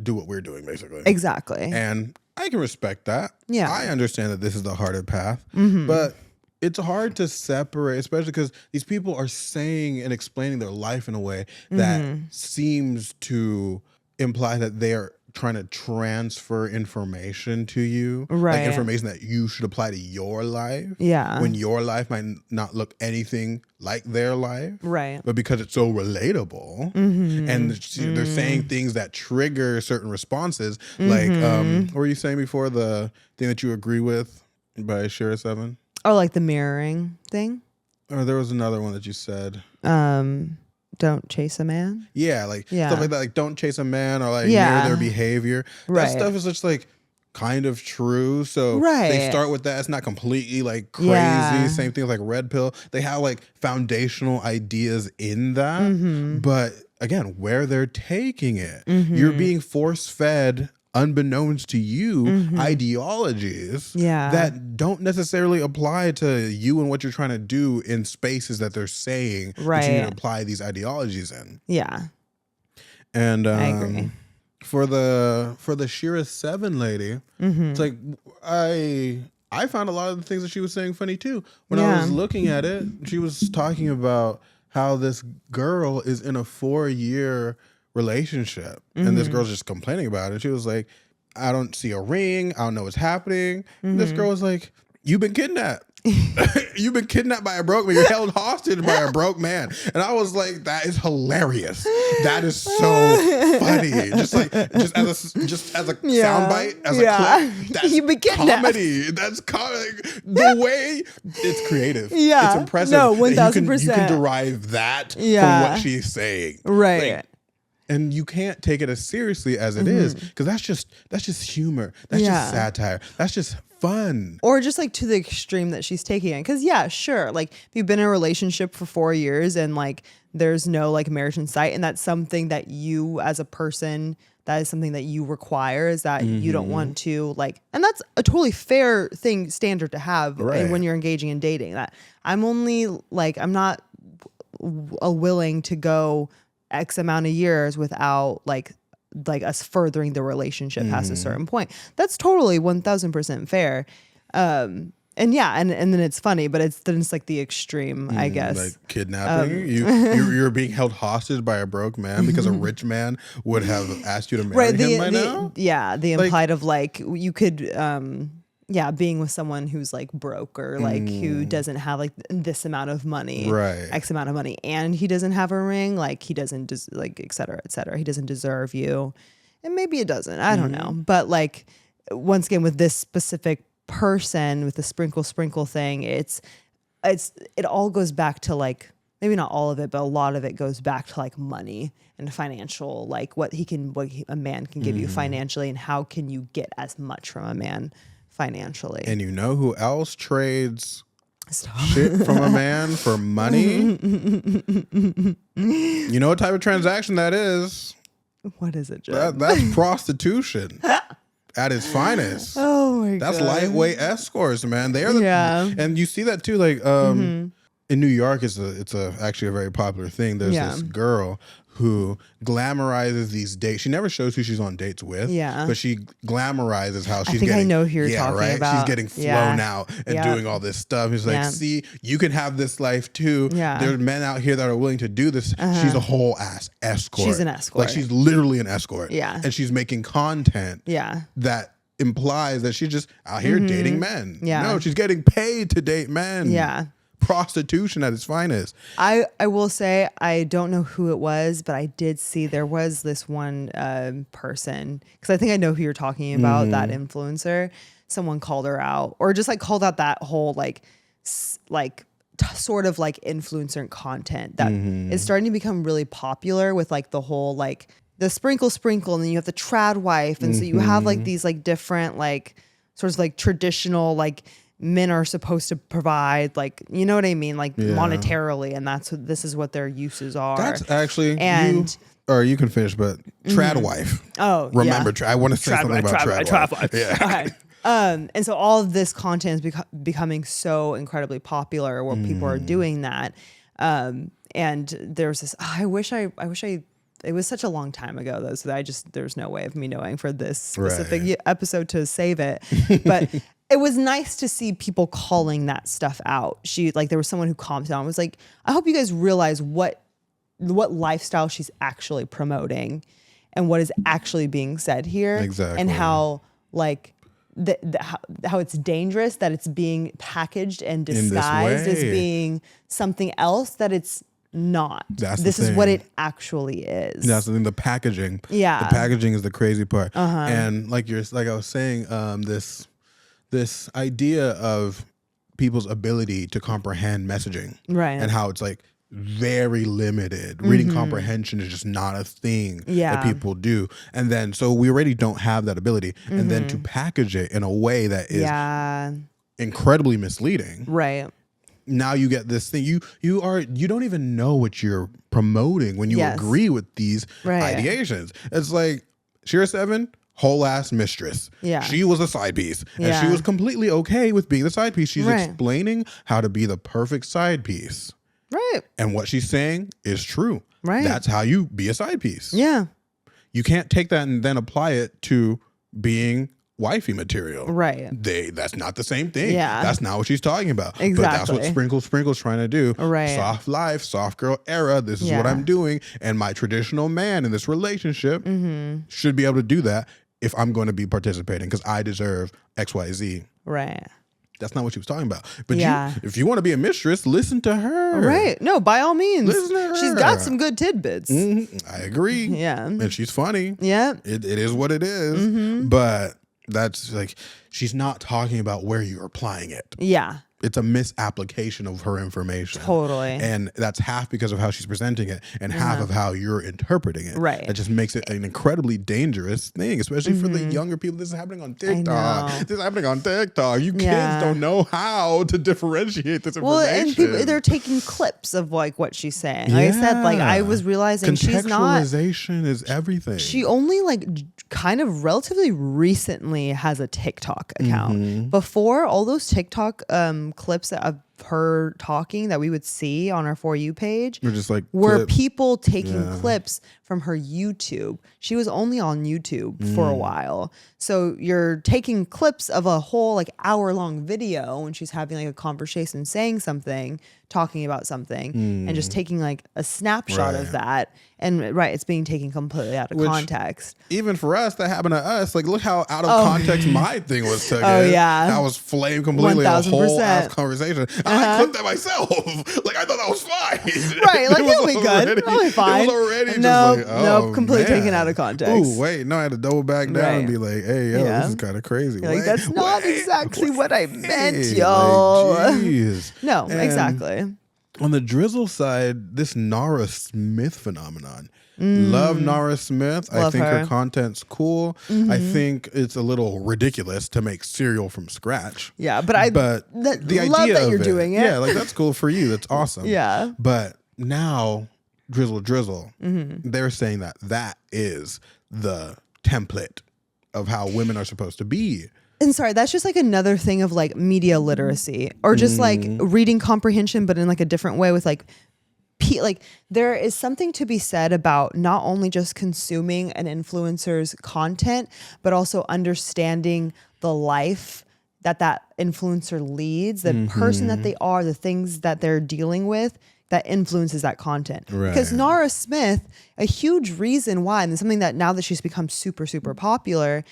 do what we're doing, basically. Exactly. And I can respect that. Yeah. I understand that this is the harder path, but it's hard to separate, especially because these people are saying and explaining their life in a way that seems to imply that they are trying to transfer information to you, right? Like information that you should apply to your life, when your life might not look anything like their life, right? But because it's so relatable, and they're saying things that trigger certain responses, like what were you saying before, the thing that you agree with by SheRatesDogs? Oh, like the mirroring thing? Or there was another one that you said. Don't chase a man? Yeah, like stuff like that. Like don't chase a man or like mirror their behavior. That stuff is just like kind of true. So they start with that. It's not completely like crazy. Yeah. Same thing with like red pill. They have like foundational ideas in that. But again, where they're taking it, you're being force fed, unbeknownst to you, ideologies that don't necessarily apply to you and what you're trying to do in spaces that they're saying that you need to apply these ideologies in. Yeah. And I agree. For the SheRatesDogs lady, it's like I found a lot of the things that she was saying funny too. When I was looking at it, she was talking about how this girl is in a 4-year relationship, and this girl's just complaining about it. She was like, I don't see a ring, I don't know what's happening. And this girl was like, you've been kidnapped. You've been kidnapped by a broke man. You're held hostage by a broke man. And I was like, that is hilarious. That is so funny. Just as a soundbite, as a clip. That's You've been kidnapped. Comedy. That's the way it's creative. Yeah. It's impressive. No, 1000%. You can derive that from what she's saying. Right. Like, and you can't take it as seriously as it is, because that's just humor. That's just satire. That's just fun. Or just like to the extreme that she's taking it. Because sure, like if you've been in a relationship for 4 years and like there's no like marriage in sight, and that's something that you as a person, that is something that you require, is that you don't want to like, and that's a totally fair standard to have when you're engaging in dating. That I'm not willing to go X amount of years without like us furthering the relationship past a certain point. That's totally 1000% fair. And then it's funny, but it's like the extreme, I guess. Like kidnapping. You're being held hostage by a broke man because a rich man would have asked you to marry him by now. Yeah, the implied of like you could being with someone who's like broke or like who doesn't have like this amount of money, X amount of money, and he doesn't have a ring, like he doesn't like et cetera, et cetera. He doesn't deserve you, and maybe it doesn't. I don't know, but like once again with this specific person with the sprinkle thing, it all goes back to like, maybe not all of it, but a lot of it goes back to like money and financial, like what a man can give you financially, and how can you get as much from a man financially. And you know who else trades shit from a man for money? You know what type of transaction that is? What is it, Jem? That's prostitution at its finest. Oh my god. That's lightweight escorts, man. They are and you see that too, like in New York it's actually a very popular thing. There's this girl who glamorizes these dates. She never shows who she's on dates with, but she glamorizes how she's I know who you're talking about. She's getting flown out and doing all this stuff. It's like, see, you can have this life too. There's men out here that are willing to do this. She's a whole ass escort. She's an escort. Like she's literally an escort. And she's making content that implies that she's just out here dating men. No, she's getting paid to date men. Prostitution at its finest. I will say, I don't know who it was, but I did see there was this one person, because I think I know who you're talking about, that influencer. Someone called her out, or just like called out that whole sort of like influencer content that is starting to become really popular with like the whole like the sprinkle, and then you have the trad wife, and so you have like these like different like sort of like traditional like men are supposed to provide, like, you know what I mean, like monetarily, and this is what their uses are. That's actually, and you can finish, but trad wife. Oh, remember, I want to say something about trad wife. Yeah. And so all of this content is becoming so incredibly popular where people are doing that. And there's this, it was such a long time ago though, so that there's no way of me knowing for this specific episode to save it. But it was nice to see people calling that stuff out. There was someone who commented on, was like, I hope you guys realize what lifestyle she's actually promoting and what is actually being said here. Exactly. And how how it's dangerous that it's being packaged and disguised as being something else that it's not. This is what it actually is. That's the thing. The packaging. Yeah. The packaging is the crazy part. And like I was saying, this idea of people's ability to comprehend messaging, right? And how it's like very limited. Reading comprehension is just not a thing that people do. And then so we already don't have that ability. And then to package it in a way that is incredibly misleading. Right. Now you get this thing. You don't even know what you're promoting when you agree with these ideations. It's like Shira7, whole ass mistress. Yeah. She was a side piece. And she was completely okay with being the side piece. She's explaining how to be the perfect side piece. Right. And what she's saying is true. Right. That's how you be a side piece. Yeah. You can't take that and then apply it to being wifey material. Right. That's not the same thing. Yeah. That's not what she's talking about. Exactly. But that's what Sprinkle's trying to do. Right. Soft life, soft girl era. This is what I'm doing. And my traditional man in this relationship should be able to do that if I'm going to be participating because I deserve XYZ. Right. That's not what she was talking about. But if you want to be a mistress, listen to her. Right. No, by all means. Listen to her. She's got some good tidbits. I agree. Yeah. And she's funny. Yeah. It is what it is. But that's like, she's not talking about where you're applying it. Yeah. It's a misapplication of her information. Totally. And that's half because of how she's presenting it and half of how you're interpreting it. Right. That just makes it an incredibly dangerous thing, especially for the younger people. This is happening on TikTok. This is happening on TikTok. You kids don't know how to differentiate this information. Well, and people, they're taking clips of like what she's saying. Like I said, like I was realizing she's not. Contextualization is everything. She only like kind of relatively recently has a TikTok account. Before, all those TikTok clips of her talking that we would see on our For You page were people taking clips from her YouTube. She was only on YouTube for a while. So you're taking clips of a whole like hour-long video when she's having like a conversation, saying something, talking about something, and just taking like a snapshot of that. And it's being taken completely out of context. Even for us, that happened to us. Like, look how out of context my thing was taken. Oh yeah, that was flamed completely. 1000%. A whole ass conversation. I clipped that myself. Like I thought that was fine. Right, like it'll be good. It'll be fine. It was already just like, completely taken out of context. Oh wait, no, I had to double back down and be like, hey, yo, this is kind of crazy. Like that's not exactly what I meant, y'all. Like, geez. No, exactly. On the Drizzle side, this Nara Smith phenomenon. Love Nara Smith. I think her content's cool. I think it's a little ridiculous to make cereal from scratch. Yeah, but the idea love that you're doing it. Yeah, like that's cool for you. That's awesome. Yeah. But now Drizzle, they're saying that is the template of how women are supposed to be. And sorry, that's just like another thing of like media literacy or just like reading comprehension, but in like a different way with like there is something to be said about not only just consuming an influencer's content, but also understanding the life that influencer leads, the person that they are, the things that they're dealing with that influences that content. Right. Because Nara Smith, a huge reason why, and something that now that she's become super, super popular,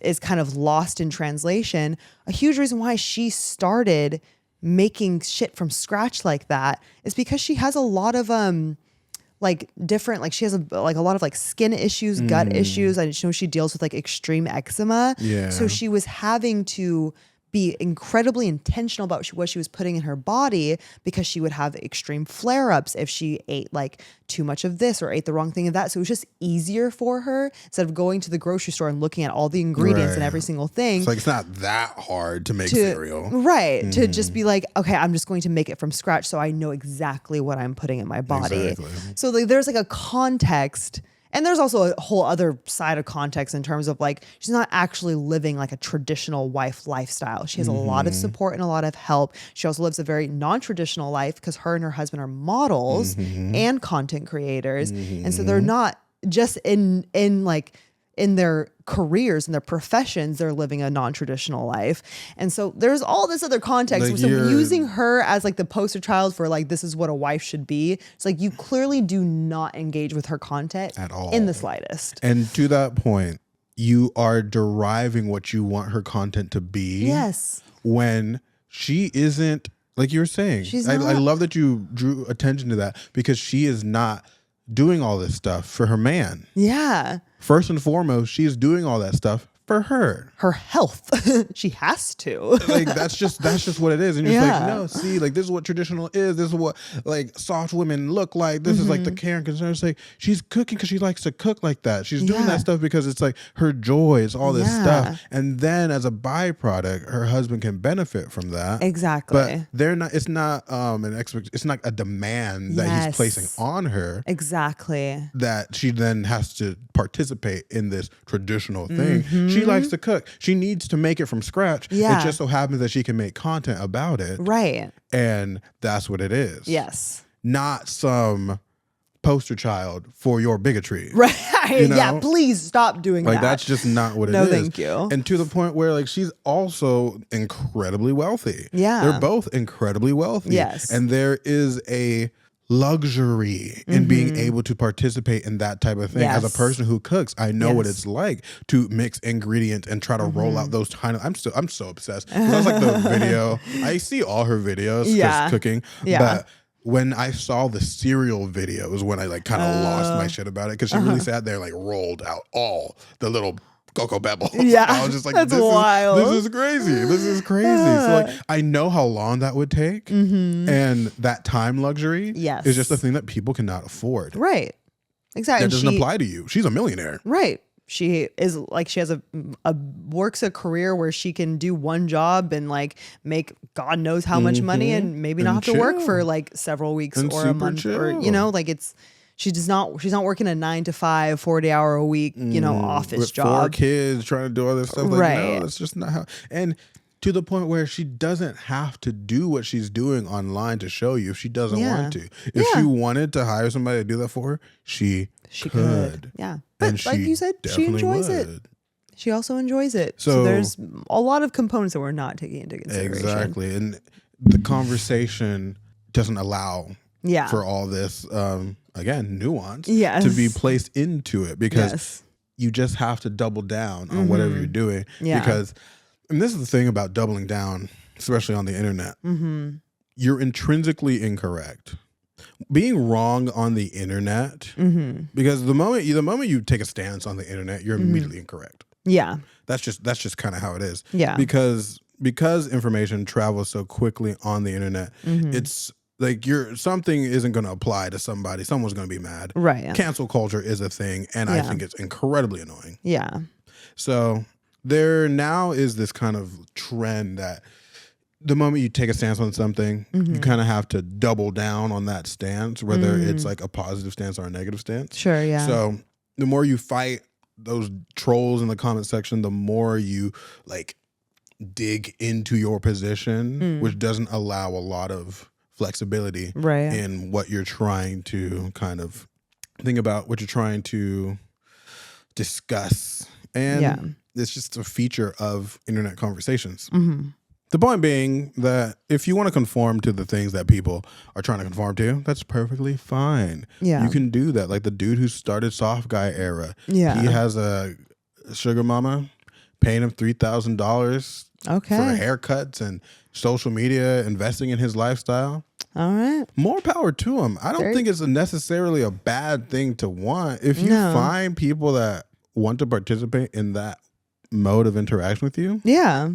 is kind of lost in translation. A huge reason why she started making shit from scratch like that is because she has a lot of she has a lot of like skin issues, gut issues. I know she deals with like extreme eczema. Yeah. So she was having to be incredibly intentional about what she was putting in her body because she would have extreme flare-ups if she ate like too much of this or ate the wrong thing of that. So it was just easier for her instead of going to the grocery store and looking at all the ingredients and every single thing. It's like it's not that hard to make cereal. Right. To just be like, okay, I'm just going to make it from scratch so I know exactly what I'm putting in my body. Exactly. So like, there's like a context And there's also a whole other side of context in terms of like, she's not actually living like a traditional wife lifestyle. She has a lot of support and a lot of help. She also lives a very non-traditional life because her and her husband are models and content creators. And so they're not just in their careers and their professions, they're living a non-traditional life. And so there's all this other context. Like so using her as like the poster child for like, this is what a wife should be. It's like, you clearly do not engage with her content at all in the slightest. And to that point, you are deriving what you want her content to be. Yes. When she isn't, like you were saying, I love that you drew attention to that, because she is not doing all this stuff for her man. Yeah. First and foremost, she is doing all that stuff for her. Her health. She has to. Like that's just what it is. And you're just like, no, see, like this is what traditional is. This is what like soft women look like. This is like the care and concern. It's like she's cooking because she likes to cook like that. She's doing that stuff because it's like her joy is all this stuff. And then as a byproduct, her husband can benefit from that. Exactly. But they're not. It's not it's not a demand that he's placing on her. Exactly. That she then has to participate in this traditional thing. She likes to cook. She needs to make it from scratch. Yeah. It just so happens that she can make content about it. Right. And that's what it is. Yes. Not some poster child for your bigotry. Right. You know? Yeah. Please stop doing that. Like that's just not what it is. No, thank you. And to the point where like she's also incredibly wealthy. Yeah. They're both incredibly wealthy. Yes. And there is a luxury in being able to participate in that type of thing. As a person who cooks, I know what it's like to mix ingredients and try to roll out those tiny. I'm so obsessed. That's like the video. I see all her videos just cooking, but when I saw the cereal video was when I like kind of lost my shit about it, because she really sat there like rolled out all the little Cocoa Pebbles. Yeah, I was just like, that's this wild. This is crazy. This is crazy. So like, I know how long that would take, and that time luxury is just a thing that people cannot afford. Right. Exactly. That doesn't apply to you. She's a millionaire. Right. She is like, she has a works a career where she can do one job and like make God knows how much money and maybe not have to work for like several weeks or a month or, you know, like she's not working a 9 to 5, 40-hour a week, you know, office with job. 4 kids trying to do all this stuff. Like, no, that's just not how. And to the point where she doesn't have to do what she's doing online to show you if she doesn't want to. If she wanted to hire somebody to do that for her, she could. Yeah. But and like you said, she enjoys it. She also enjoys it. So there's a lot of components that we're not taking into consideration. Exactly. And the conversation doesn't allow for all this, again, nuance to be placed into it, because you just have to double down on whatever you're doing. Because, and this is the thing about doubling down, especially on the internet, you're intrinsically incorrect. Being wrong on the internet, because the moment you take a stance on the internet, you're immediately incorrect. Yeah, that's just kind of how it is. Yeah, because information travels so quickly on the internet, it's like something isn't going to apply to somebody. Someone's going to be mad. Right. Yeah. Cancel culture is a thing, and I think it's incredibly annoying. Yeah. So there now is this kind of trend that the moment you take a stance on something, you kind of have to double down on that stance, whether it's like a positive stance or a negative stance. Sure, yeah. So the more you fight those trolls in the comment section, the more you like dig into your position, which doesn't allow a lot of flexibility in what you're trying to kind of think about, what you're trying to discuss. And it's just a feature of internet conversations. The point being that if you want to conform to the things that people are trying to conform to, that's perfectly fine. Yeah. You can do that. Like the dude who started Soft Guy Era. Yeah. He has a sugar mama paying him $3,000 for haircuts and social media, investing in his lifestyle. All right. More power to him. I don't think it's necessarily a bad thing to want. If you find people that want to participate in that mode of interaction with you. Yeah.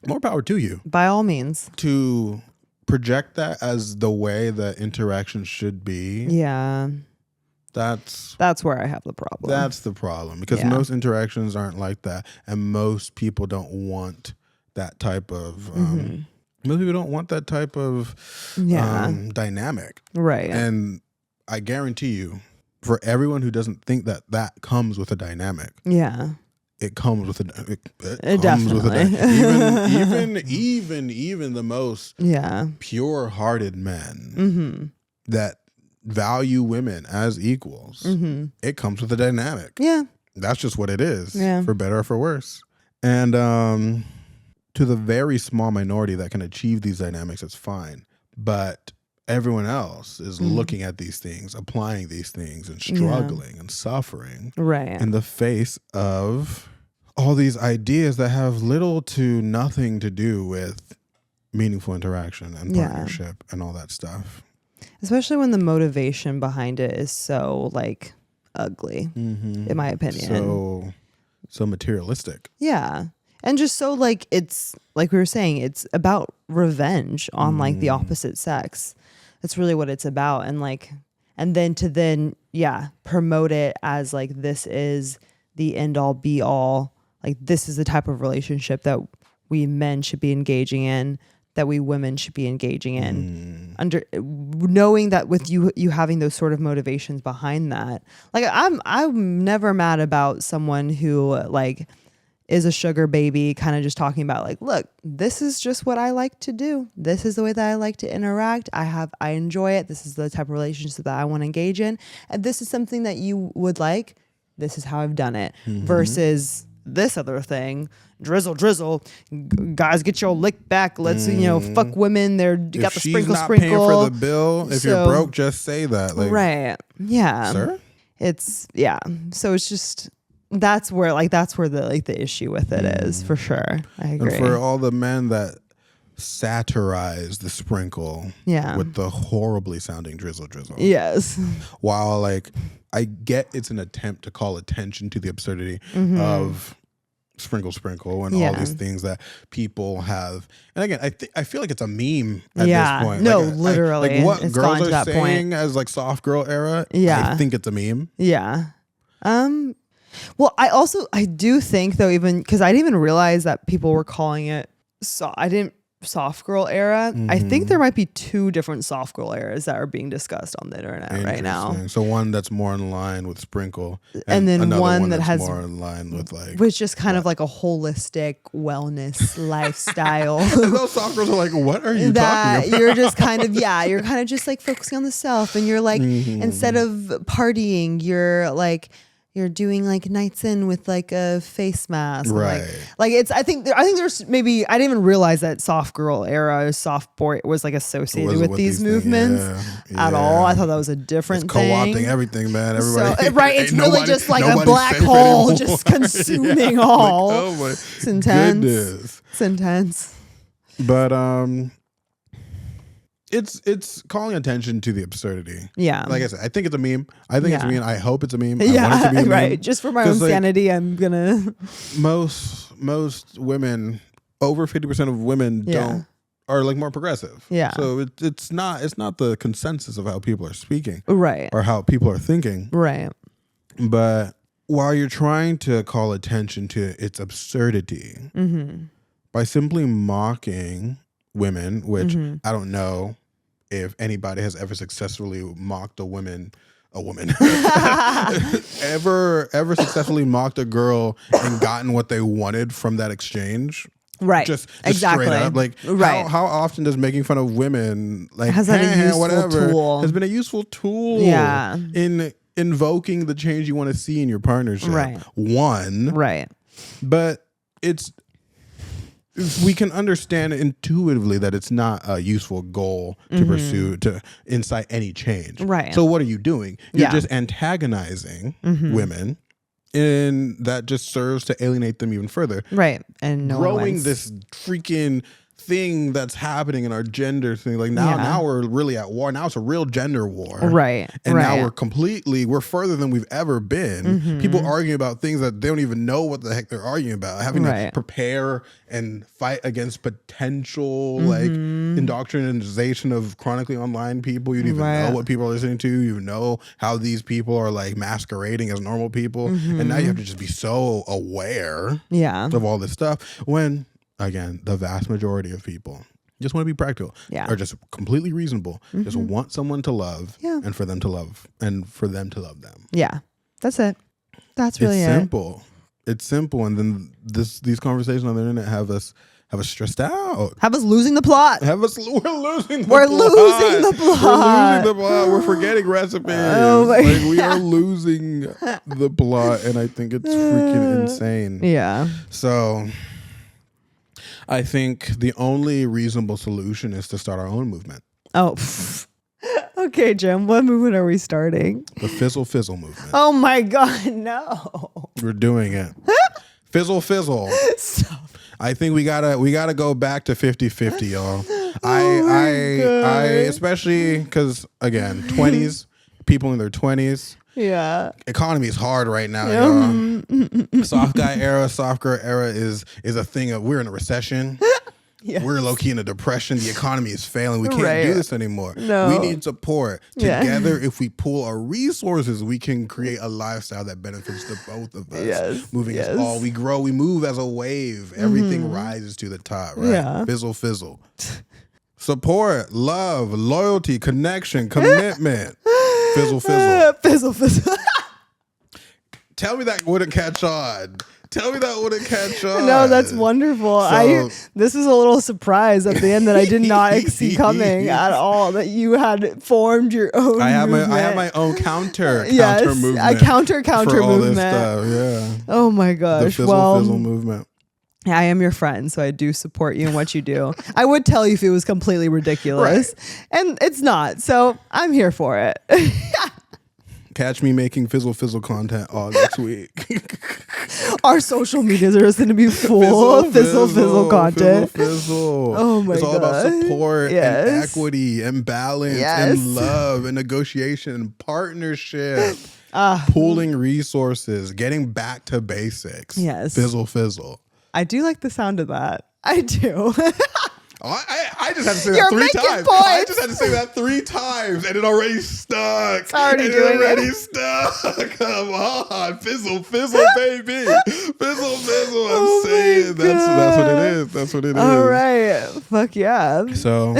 More power to you. By all means. To project that as the way that interaction should be. Yeah. That's where I have the problem. That's the problem. Because most interactions aren't like that. And most people don't want that type of most people don't want that type of dynamic. Right. And I guarantee you, for everyone who doesn't think that that comes with a dynamic. Yeah. It comes with It definitely. Even the most pure-hearted men that value women as equals, it comes with a dynamic. Yeah. That's just what it is, yeah. for better or for worse. And to the very small minority that can achieve these dynamics, it's fine. But everyone else is looking at these things, applying these things, and struggling and suffering in the face of all these ideas that have little to nothing to do with meaningful interaction and partnership and all that stuff. Especially when the motivation behind it is so like ugly, in my opinion. So materialistic. Yeah. And just so like, it's like we were saying, it's about revenge on like the opposite sex. That's really what it's about. And like, and then promote it as like, this is the end all be all. Like, this is the type of relationship that we men should be engaging in, that we women should be engaging in, under knowing that with you having those sort of motivations behind that. Like, I'm never mad about someone who like is a sugar baby, kind of just talking about like, look, this is just what I like to do. This is the way that I like to interact. I enjoy it. This is the type of relationship that I want to engage in. And this is something that you would like. This is how I've done it. Versus this other thing, drizzle, guys, get your lick back. Let's fuck women. You got the sprinkle. If she's not paying for the bill, if you're broke, just say that. Like, right? Yeah, sir. So it's just that's where the issue with it is, for sure. I agree. And for all the men that satirize the sprinkle, with the horribly sounding drizzle. Yes. While like I get it's an attempt to call attention to the absurdity of sprinkle and all these things that people have. And again, I feel like it's a meme at this point. No, like, literally. Like what it's girls are that saying point. as like soft girl era. Yeah. I think it's a meme. Yeah. Well, I do think though, even because I didn't even realize that people were calling it soft girl era. I think there might be two different soft girl eras that are being discussed on the internet right now. So one that's more in line with sprinkle, and then one that has more in line with like, which is kind of like a holistic wellness lifestyle. And those soft girls are like, what are you talking about? You're just kind of you're kind of just like focusing on the self, and you're like instead of partying, you're like, you're doing like nights in with like a face mask, right? Like it's. I think there's maybe I didn't even realize that soft girl era, soft boy was like associated with these movements at all. I thought that was a different thing. Co-opting everything, man. Everybody, right? It's really just like a black hole, just consuming all. Like, oh my, it's intense. Goodness. It's intense. But it's calling attention to the absurdity. Yeah. Like I said, I think it's a meme. I think it's a meme. I hope it's a meme. I want it to be a meme. Right. Just for my own sanity, I'm gonna. Most women, over 50% of women are like more progressive. Yeah. So it's not the consensus of how people are speaking. Right. Or how people are thinking. Right. But while you're trying to call attention to its absurdity by simply mocking women, which I don't know if anybody has ever successfully mocked a woman ever successfully mocked a girl and gotten what they wanted from that exchange. Right. Just exactly. Straight up. Like how often does making fun of women like has that a useful tool? Has been a useful tool in invoking the change you want to see in your partnership. Right. Right. But we can understand intuitively that it's not a useful goal to pursue to incite any change. Right. So what are you doing? You're just antagonizing women, and that just serves to alienate them even further. Right. And growing this freaking thing that's happening in our gender thing. Like now we're really at war. Now it's a real gender war. Right. And now we're further than we've ever been. People arguing about things that they don't even know what the heck they're arguing about. Having to prepare and fight against potential like indoctrination of chronically online people. You don't even know what people are listening to. You know how these people are like masquerading as normal people. And now you have to just be so aware of all this stuff when, again, the vast majority of people Just want to be practical. Yeah. Or just completely reasonable. Just want someone to love and for them to love them. Yeah. That's it. That's really it's simple. It's simple. And then these conversations on the internet have us stressed out. Have us losing the plot. We're losing the plot. We're losing the plot. We're forgetting recipes. We are losing the plot, and I think it's freaking insane. Yeah. So I think the only reasonable solution is to start our own movement. Oh, okay, Jem. What movement are we starting? The Fizzle Fizzle movement. Oh my God, no. We're doing it. Fizzle Fizzle. Stop. I think we gotta go back to 50-50, y'all. I especially because again, 20s, people in their 20s. Yeah. Economy is hard right now, y'all. Soft guy era, soft girl era is a thing of we're in a recession. Yes. We're low-key in a depression. The economy is failing. We can't do this anymore. No. We need support. Together, if we pool our resources, we can create a lifestyle that benefits the both of us. Yes. Moving us all. We grow. We move as a wave. Everything rises to the top, right? Yeah. Fizzle, fizzle. Support, love, loyalty, connection, commitment. Fizzle, fizzle. Fizzle, fizzle. Tell me that wouldn't catch on. No, that's wonderful. This is a little surprise at the end that I did not see coming at all. That you had formed your own. I have my own counter movement. A counter for all movement. This stuff. Yeah. Oh my gosh. The fizzle movement. I am your friend, so I do support you in what you do. I would tell you if it was completely ridiculous, and it's not. So I'm here for it. Catch me making Fizzle Fizzle content all next week. Our social medias are just going to be full of Fizzle Fizzle content. Fizzle. Oh my God. It's all about support and equity and balance and love and negotiation and partnership. Pooling resources, getting back to basics. Yes. Fizzle Fizzle. I do like the sound of that. I do. I just had to say that 3 times. Points. I just had to say that 3 times, and it already stuck. It's already doing it. Stuck. Come on, Fizzle, Fizzle, baby, Fizzle, Fizzle. I'm saying that's what it is. That's what it is. All right, fuck yeah. So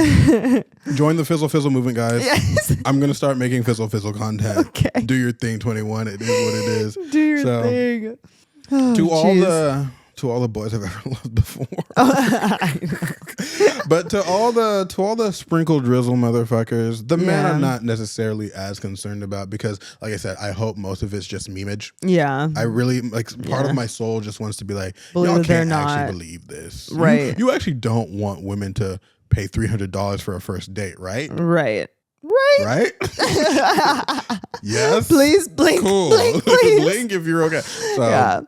join the Fizzle Fizzle movement, guys. Yes. I'm gonna start making Fizzle Fizzle content. Okay. Do your thing, 21. It is what it is. Do your thing. To all the boys I've ever loved before. I know. But to all the sprinkle drizzle motherfuckers, the men are not necessarily as concerned about, because like I said, I hope most of it's just memeage. Yeah. I really part of my soul just wants to be like, y'all can't actually believe this. Right. You actually don't want women to pay $300 for a first date, right? Right. Yes. Please blink. Cool. Blink, please. Blink if you're okay. So,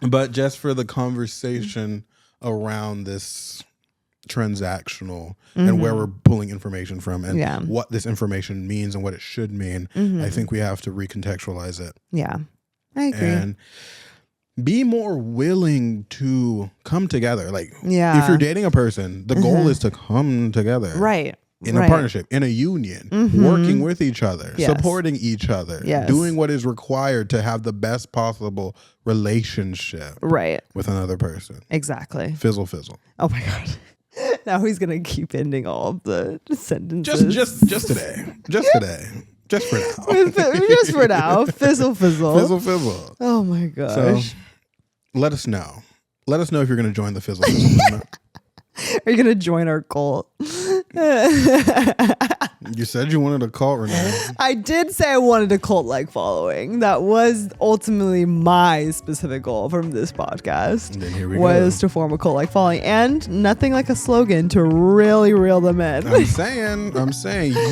but just for the conversation around this transactional and where we're pulling information from and what this information means and what it should mean, I think we have to recontextualize it. Yeah, I agree. And be more willing to come together. Like, if you're dating a person, the goal is to come together. Right. In a partnership, in a union, working with each other, supporting each other, doing what is required to have the best possible relationship with another person. Exactly. Fizzle, fizzle. Oh my God. Now he's going to keep ending all of the sentences. Just today. Just today. Just for now. Just for now. Fizzle, fizzle. Fizzle, fizzle. Oh my gosh. So let us know. Let us know if you're going to join the Fizzle Fizzle movement. Are you going to join our cult? You said you wanted a cult, Renee. I did say I wanted a cult-like following. That was ultimately my specific goal from this podcast. And then here we was go. To form a cult-like following, and nothing like a slogan to really reel them in. I'm saying,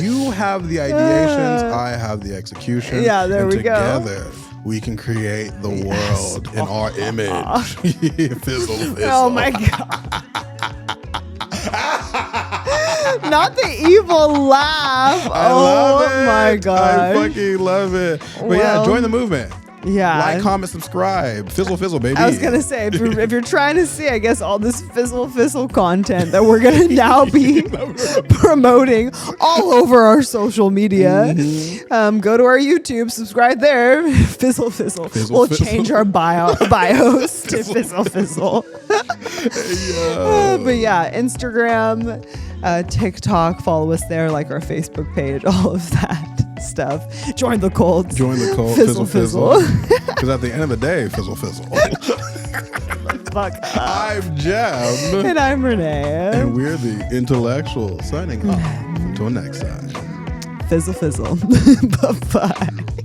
you have the ideations, I have the execution. Yeah, there we go. Together, we can create the world in our image. Fizzle, fizzle. Oh my God. Not the evil laugh. I love it. My God. I fucking love it. But join the movement. Yeah. Like, comment, subscribe. Fizzle, fizzle, baby. I was going to say, if you're trying to see, I guess, all this Fizzle Fizzle content that we're going to now be promoting all over our social media, go to our YouTube, subscribe there. Fizzle Fizzle. We'll change our bios to Fizzle Fizzle. But yeah, Instagram, TikTok, follow us there, like our Facebook page, all of that stuff. Join the cult. Fizzle Fizzle. Because at the end of the day, Fizzle Fizzle. Fuck up. I'm Jem. And I'm Renee. And we're the Intellectuals signing off. Until next time. Fizzle Fizzle. Bye-bye.